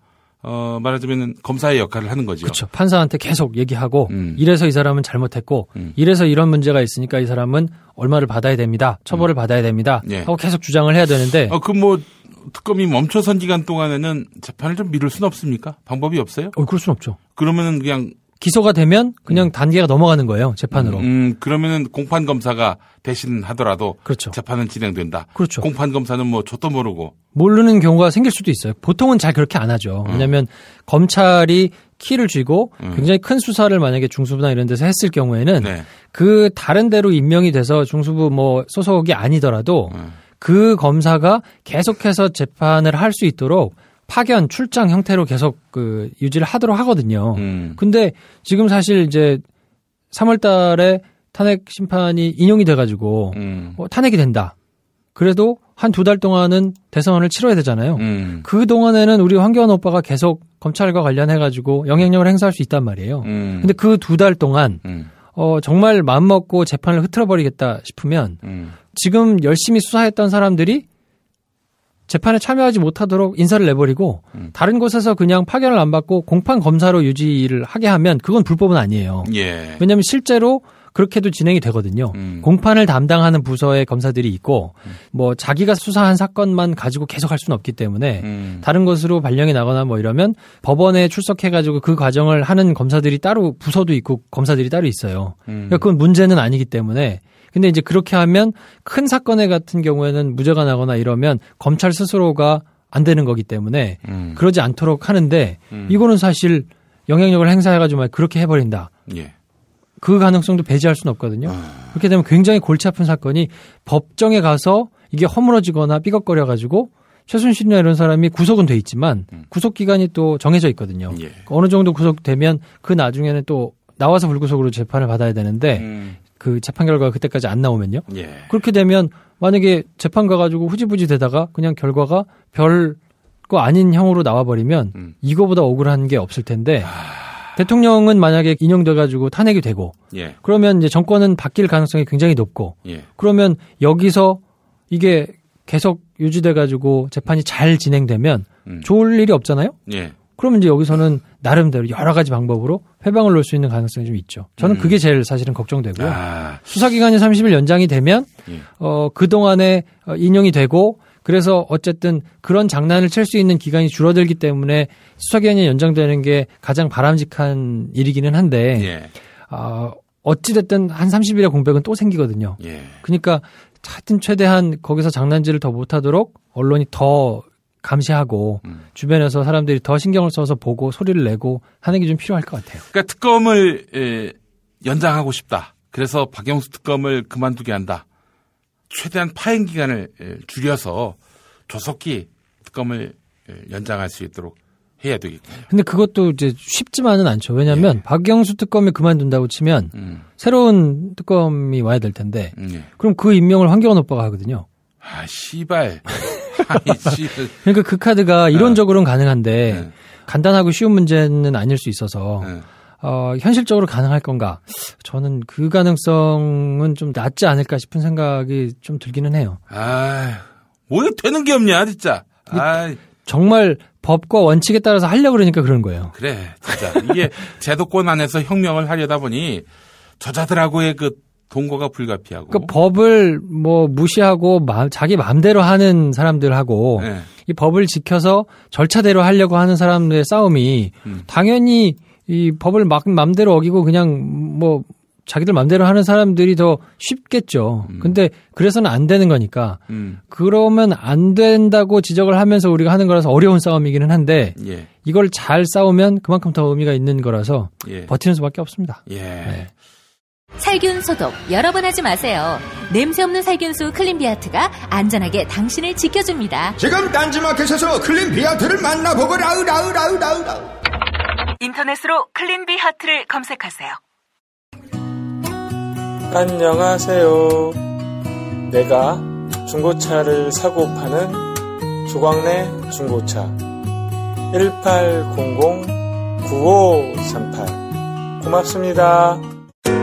말하자면 검사의 역할을 하는 거죠. 그렇죠. 판사한테 계속 얘기하고 이래서 이 사람은 잘못했고 이래서 이런 문제가 있으니까 이 사람은 얼마를 받아야 됩니다. 처벌을 받아야 됩니다. 하고 계속 주장을 해야 되는데 특검이 멈춰선 기간 동안에는 재판을 좀 미룰 수는 없습니까? 방법이 없어요? 그럴 수는 없죠. 그러면은 그냥 기소가 되면 그냥 단계가 넘어가는 거예요. 재판으로. 그러면은 공판 검사가 대신하더라도 그렇죠. 재판은 진행된다. 그렇죠. 공판 검사는 뭐 좆도 모르고 모르는 경우가 생길 수도 있어요. 보통은 잘 그렇게 안 하죠. 왜냐하면 검찰이 키를 쥐고 굉장히 큰 수사를 만약에 중수부나 이런 데서 했을 경우에는 그 다른 데로 임명이 돼서 중수부 뭐 소속이 아니더라도 그 검사가 계속해서 재판을 할 수 있도록 파견, 출장 형태로 계속 유지를 하도록 하거든요. 근데 지금 사실 이제 3월 달에 탄핵 심판이 인용이 돼가지고 탄핵이 된다. 그래도 한 2달 동안은 대선을 치러야 되잖아요. 그 동안에는 우리 황교안 오빠가 계속 검찰과 관련해가지고 영향력을 행사할 수 있단 말이에요. 근데 그 2달 동안 정말 마음먹고 재판을 흐트러버리겠다 싶으면 지금 열심히 수사했던 사람들이 재판에 참여하지 못하도록 인사를 내버리고 다른 곳에서 그냥 파견을 안 받고 공판 검사로 유지를 하게 하면 그건 불법은 아니에요. 왜냐하면 실제로 그렇게도 진행이 되거든요. 공판을 담당하는 부서의 검사들이 있고 뭐 자기가 수사한 사건만 가지고 계속 할 수는 없기 때문에 다른 곳으로 발령이 나거나 뭐 이러면 법원에 출석해가지고 그 과정을 하는 검사들이 따로 부서도 있고 검사들이 따로 있어요. 그러니까 그건 문제는 아니기 때문에 근데 이제 그렇게 하면 큰 사건에 같은 경우에는 무죄가 나거나 이러면 검찰 스스로가 안 되는 거기 때문에 그러지 않도록 하는데 이거는 사실 영향력을 행사해가지고 그렇게 해버린다. 그 가능성도 배제할 수는 없거든요. 그렇게 되면 굉장히 골치 아픈 사건이 법정에 가서 이게 허물어지거나 삐걱거려가지고 최순실이나 이런 사람이 구속은 돼 있지만 구속 기간이 또 정해져 있거든요. 어느 정도 구속되면 그 나중에는 또 나와서 불구속으로 재판을 받아야 되는데 그 재판 결과가 그때까지 안 나오면요. 그렇게 되면 만약에 재판 가가지고 후지부지 되다가 그냥 결과가 별거 아닌 형으로 나와버리면 이거보다 억울한 게 없을 텐데 대통령은 만약에 인용돼가지고 탄핵이 되고 그러면 이제 정권은 바뀔 가능성이 굉장히 높고 그러면 여기서 이게 계속 유지돼가지고 재판이 잘 진행되면 좋을 일이 없잖아요. 그러면 이제 여기서는 나름대로 여러 가지 방법으로 회방을 놓을 수 있는 가능성이 좀 있죠. 저는 그게 제일 사실은 걱정되고요. 수사기간이 30일 연장이 되면 그동안에 인용이 되고 그래서 어쨌든 그런 장난을 칠 수 있는 기간이 줄어들기 때문에 수사기간이 연장되는 게 가장 바람직한 일이기는 한데 어찌됐든 한 30일의 공백은 또 생기거든요. 그러니까 하여튼 최대한 거기서 장난질을 더 못하도록 언론이 더 감시하고 주변에서 사람들이 더 신경을 써서 보고 소리를 내고 하는 게 좀 필요할 것 같아요. 그러니까 특검을 연장하고 싶다. 그래서 박영수 특검을 그만두게 한다. 최대한 파행 기간을 줄여서 조속히 특검을 연장할 수 있도록 해야 되겠군요. 근데 그것도 이제 쉽지만은 않죠. 왜냐하면 박영수 특검을 그만둔다고 치면 새로운 특검이 와야 될 텐데 그럼 그 임명을 황교안 오빠가 하거든요. 씨발. 그러니까 그 카드가 이론적으로는 가능한데 간단하고 쉬운 문제는 아닐 수 있어서 현실적으로 가능할 건가? 저는 그 가능성은 좀 낮지 않을까 싶은 생각이 좀 들기는 해요. 뭐 되는 게 없냐 진짜. 정말 법과 원칙에 따라서 하려고 그러니까 그런 거예요. 그래 진짜 이게 제도권 안에서 혁명을 하려다 보니 저자들하고의 그 동거가 불가피하고. 그러니까 법을 뭐 무시하고 자기 마음대로 하는 사람들하고 이 법을 지켜서 절차대로 하려고 하는 사람들의 싸움이 당연히 이 법을 마음대로 어기고 그냥 뭐 자기들 마음대로 하는 사람들이 더 쉽겠죠. 근데 그래서는 안 되는 거니까. 그러면 안 된다고 지적을 하면서 우리가 하는 거라서 어려운 싸움이기는 한데 이걸 잘 싸우면 그만큼 더 의미가 있는 거라서 버티는 수밖에 없습니다. 네. 살균 소독 여러 번 하지 마세요. 냄새 없는 살균수 클린비아트가 안전하게 당신을 지켜줍니다. 지금 딴지마켓에서 클린비아트를 만나보거라. 인터넷으로 클린비아트를 검색하세요. 안녕하세요. 내가 중고차를 사고 파는 조광래 중고차 1800-9538 고맙습니다.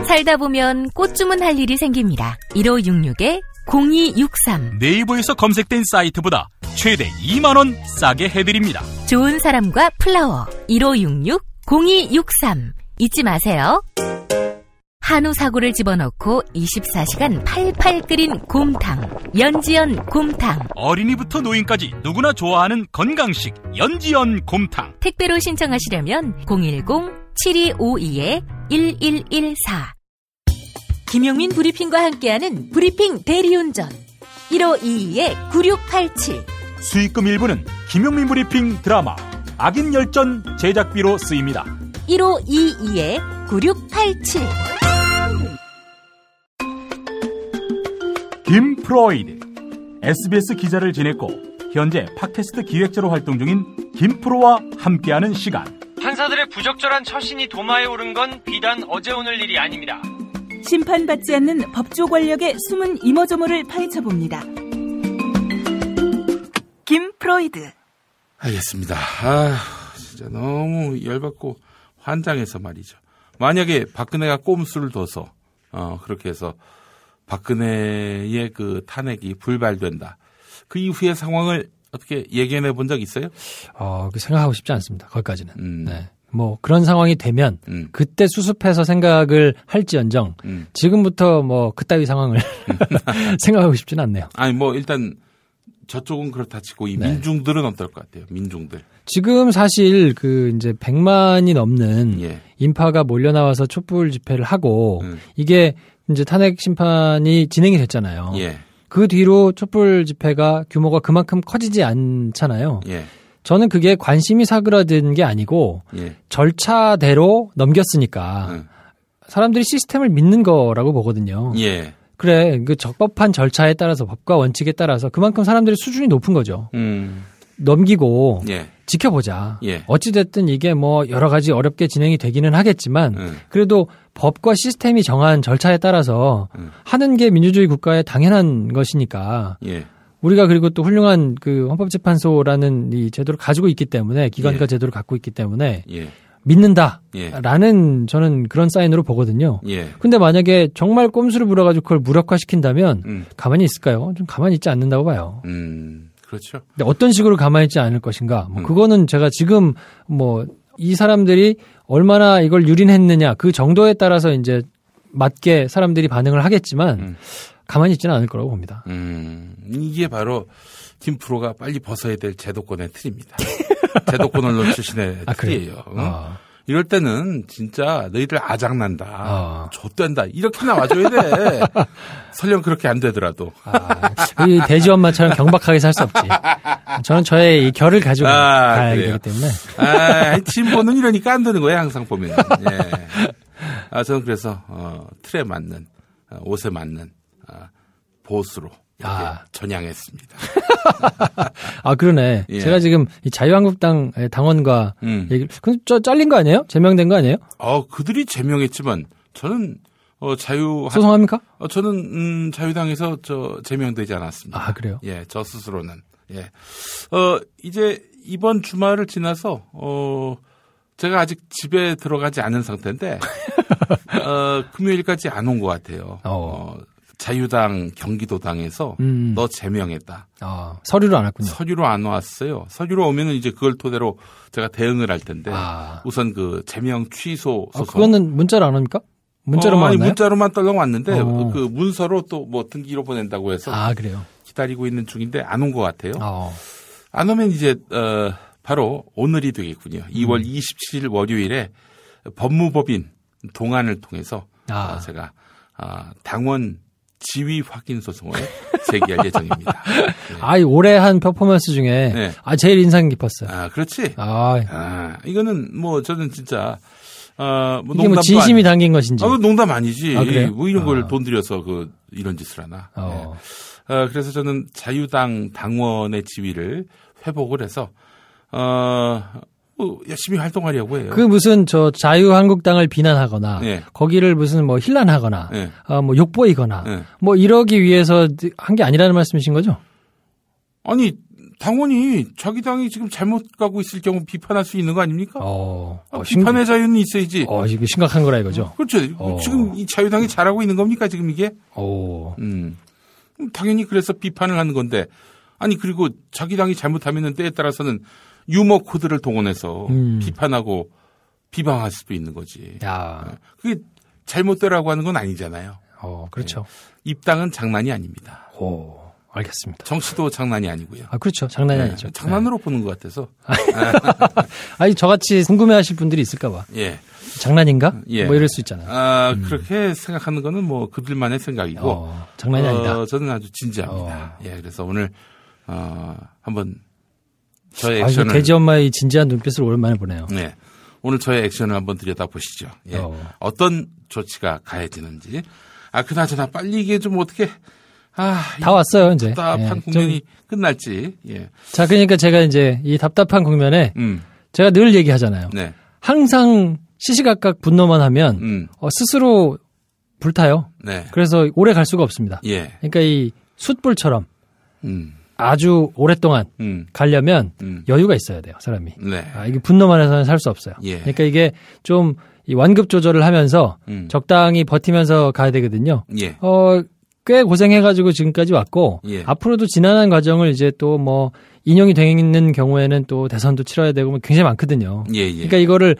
살다 보면 꽃 주문할 일이 생깁니다. 1566-0263 네이버에서 검색된 사이트보다 최대 2만원 싸게 해드립니다. 좋은 사람과 플라워 1566-0263 잊지 마세요. 한우 사고를 집어넣고 24시간 팔팔 끓인 곰탕 연지연 곰탕. 어린이부터 노인까지 누구나 좋아하는 건강식 연지연 곰탕. 택배로 신청하시려면 010-7252-1114 김용민 브리핑과 함께하는 브리핑 대리운전 1522-9687 수익금 일부는 김용민 브리핑 드라마 악인 열전 제작비로 쓰입니다. 1522-9687 김프로이드 SBS 기자를 지냈고 현재 팟캐스트 기획자로 활동 중인 김프로와 함께하는 시간. 판사들의 부적절한 처신이 도마에 오른 건 비단 어제 오늘 일이 아닙니다. 심판받지 않는 법조 권력의 숨은 이모저모를 파헤쳐봅니다. 김프로이드. 알겠습니다. 진짜 너무 열받고 환장해서 말이죠. 만약에 박근혜가 꼼수를 둬서 그렇게 해서 박근혜의 그 탄핵이 불발된다. 그 이후의 상황을 어떻게 예견해 본 적 있어요? 생각하고 싶지 않습니다. 거기까지는. 네. 뭐 그런 상황이 되면 그때 수습해서 생각을 할지언정 지금부터 뭐 그따위 상황을 생각하고 싶지는 않네요. 아니 뭐 일단 저쪽은 그렇다 치고 이 민중들은 어떨 것 같아요? 민중들. 지금 사실 그 이제 100만이 넘는 인파가 몰려 나와서 촛불 집회를 하고 이게 이제 탄핵 심판이 진행이 됐잖아요. 그 뒤로 촛불 집회가 규모가 그만큼 커지지 않잖아요. 저는 그게 관심이 사그라든 게 아니고 절차대로 넘겼으니까 사람들이 시스템을 믿는 거라고 보거든요. 그래, 그 적법한 절차에 따라서 법과 원칙에 따라서 그만큼 사람들의 수준이 높은 거죠. 넘기고 지켜보자. 어찌됐든 이게 뭐 여러 가지 어렵게 진행이 되기는 하겠지만 그래도 법과 시스템이 정한 절차에 따라서 하는 게 민주주의 국가의 당연한 것이니까 우리가 그리고 또 훌륭한 그 헌법재판소라는 이 제도를 가지고 있기 때문에 기관과 제도를 갖고 있기 때문에 믿는다라는 저는 그런 사인으로 보거든요. 근데 만약에 정말 꼼수를 부려가지고 그걸 무력화시킨다면 가만히 있을까요? 좀 가만히 있지 않는다고 봐요. 그렇죠. 근데 어떤 식으로 가만히 있지 않을 것인가? 뭐 그거는 제가 지금 뭐 이 사람들이 얼마나 이걸 유린했느냐 그 정도에 따라서 이제 맞게 사람들이 반응을 하겠지만 가만히 있지는 않을 거라고 봅니다. 이게 바로 김프로가 빨리 벗어야 될 제도권의 틀입니다. 제도권을 놓치시는 틀이에요. 이럴 때는 진짜 너희들 아작난다. 좆된다. 이렇게 나와줘야 돼. 설령 그렇게 안 되더라도. 이 돼지 엄마처럼 경박하게 살 수 없지. 저는 저의 이 결을 가지고 가야 되기 때문에. 진보는 이러니까 안 되는 거예요. 항상 보면. 저는 그래서 틀에 맞는 옷에 맞는 보수로 이렇게 전향했습니다. 그러네. 제가 지금 이 자유한국당 당원과 얘기를, 근데 잘린 거 아니에요? 제명된 거 아니에요? 그들이 제명했지만 저는 소송합니까? 저는 자유당에서 제명되지 않았습니다. 그래요? 저 스스로는. 이제 이번 주말을 지나서 제가 아직 집에 들어가지 않은 상태인데 금요일까지 안 온 것 같아요. 자유당 경기도당에서 너 제명했다. 서류로 안 왔군요. 서류로 안 왔어요. 서류로 오면은 이제 그걸 토대로 제가 대응을 할 텐데 우선 그 제명 취소 소송. 그거는 문자로 안 합니까? 문자로만 왔나요? 문자로만 떨렁 왔는데 그 문서로 또 뭐 등기로 보낸다고 해서 그래요. 기다리고 있는 중인데 안 온 것 같아요. 안 오면 이제 바로 오늘이 되겠군요. 2월 27일 월요일에 법무법인 동안을 통해서 제가 당원 지위 확인 소송을 제기할 예정입니다. 올해 한 퍼포먼스 중에 제일 인상 깊었어요. 그렇지. 이거는 뭐 저는 진짜 뭐 이게 뭐 진심이 담긴 것인지. 농담 아니지. 그래요? 뭐 이런 걸 돈 들여서 이런 짓을 하나. 그래서 저는 자유당 당원의 지위를 회복을 해서 열심히 활동하려고 해요. 그 무슨 자유한국당을 비난하거나 네. 거기를 무슨 뭐 힐난하거나 네. 뭐 욕보이거나 네. 뭐 이러기 위해서 한 게 아니라는 말씀이신 거죠? 아니 당원이 자기 당이 지금 잘못 가고 있을 경우 비판할 수 있는 거 아닙니까? 비판의 자유는 있어야지. 이거 심각한 거라 이거죠? 그렇죠. 지금 이 자유당이 잘하고 있는 겁니까 지금 이게? 당연히 그래서 비판을 하는 건데 아니 그리고 자기 당이 잘못하면은 때에 따라서는 유머 코드를 동원해서 비판하고 비방할 수도 있는 거지. 야. 그게 잘못되라고 하는 건 아니잖아요. 그렇죠. 네. 입당은 장난이 아닙니다. 알겠습니다. 정치도 장난이 아니고요. 그렇죠. 장난이 아니죠. 장난으로 보는 것 같아서. 아니, 저같이 궁금해하실 분들이 있을까봐. 예. 장난인가? 예. 뭐 이럴 수 있잖아요. 그렇게 생각하는 거는 뭐 그들만의 생각이고. 장난이 아니다. 저는 아주 진지합니다. 예, 그래서 오늘 한번 저의 액션을. 돼지 엄마의 진지한 눈빛을 오랜만에 보네요. 네. 오늘 저의 액션을 한번 들여다보시죠. 예. 어떤 조치가 가해지는지. 그나저나 빨리 이게 좀 어떻게. 다 왔어요, 이제. 답답한 국면이 끝날지. 예. 자, 그러니까 제가 이제 이 답답한 국면에 제가 늘 얘기하잖아요. 네. 항상 시시각각 분노만 하면 스스로 불타요. 네. 그래서 오래 갈 수가 없습니다. 예. 그러니까 이 숯불처럼 아주 오랫동안 가려면 여유가 있어야 돼요, 사람이. 네. 이게 분노만 해서는 살 수 없어요. 예. 그러니까 이게 좀 이 완급 조절을 하면서 적당히 버티면서 가야 되거든요. 예. 꽤 고생해가지고 지금까지 왔고 예. 앞으로도 지난한 과정을 이제 또 뭐 인용이 되는 경우에는 또 대선도 치러야 되고 뭐 굉장히 많거든요. 예, 예. 그러니까 이거를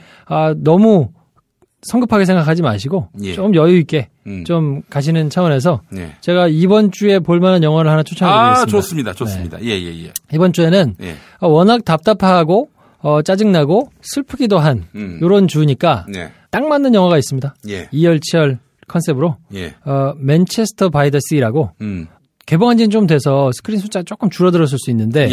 너무 성급하게 생각하지 마시고 예. 좀 여유 있게 좀 가시는 차원에서 예. 제가 이번 주에 볼 만한 영화를 하나 추천해드리겠습니다. 좋습니다. 네. 예. 이번 주에는 워낙 답답하고 짜증나고 슬프기도 한 이런 주니까 딱 맞는 영화가 있습니다. 예. 이열치열 컨셉으로 예. 맨체스터 바이 더 시라고 개봉한 지는 좀 돼서 스크린 숫자가 조금 줄어들었을 수 있는데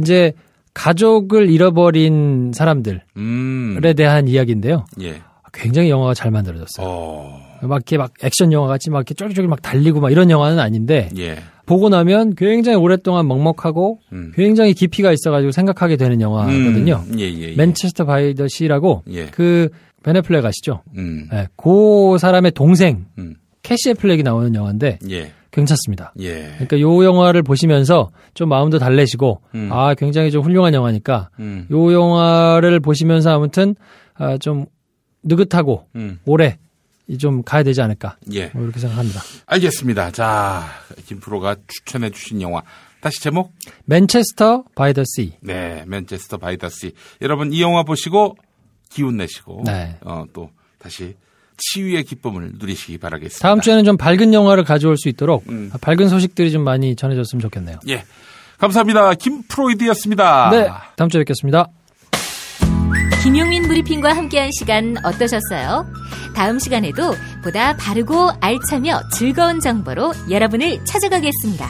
이제 가족을 잃어버린 사람들에 대한 이야기인데요. 예. 굉장히 영화가 잘 만들어졌어요. 막 이렇게 막 액션 영화 같이 막 이렇게 쫄깃쫄깃 막 달리고 막 이런 영화는 아닌데 보고 나면 굉장히 오랫동안 먹먹하고 굉장히 깊이가 있어가지고 생각하게 되는 영화거든요. 맨체스터 바이 더 시라고 그 베네 플렉 아시죠? 네, 그 사람의 동생 캐시 애플렉이 나오는 영화인데 괜찮습니다. 그러니까 요 영화를 보시면서 좀 마음도 달래시고 굉장히 좀 훌륭한 영화니까 요 영화를 보시면서 아무튼 좀 느긋하고 오래 좀 가야 되지 않을까 뭐 이렇게 생각합니다. 알겠습니다. 자, 김프로가 추천해 주신 영화 다시 제목 맨체스터 바이 더 시. 네, 맨체스터 바이 더 시. 여러분 이 영화 보시고 기운 내시고 또 다시 치유의 기쁨을 누리시기 바라겠습니다. 다음 주에는 좀 밝은 영화를 가져올 수 있도록 밝은 소식들이 좀 많이 전해졌으면 좋겠네요. 예, 감사합니다. 김프로이드였습니다. 네, 다음 주에 뵙겠습니다. 김용민 브리핑과 함께한 시간 어떠셨어요? 다음 시간에도 보다 바르고 알차며 즐거운 정보로 여러분을 찾아가겠습니다.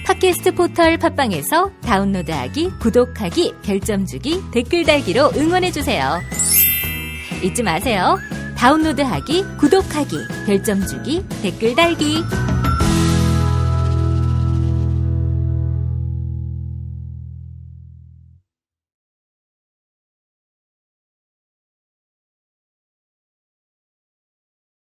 팟캐스트 포털 팟빵에서 다운로드하기, 구독하기, 별점 주기, 댓글 달기로 응원해주세요. 잊지 마세요. 다운로드하기, 구독하기, 별점 주기, 댓글 달기.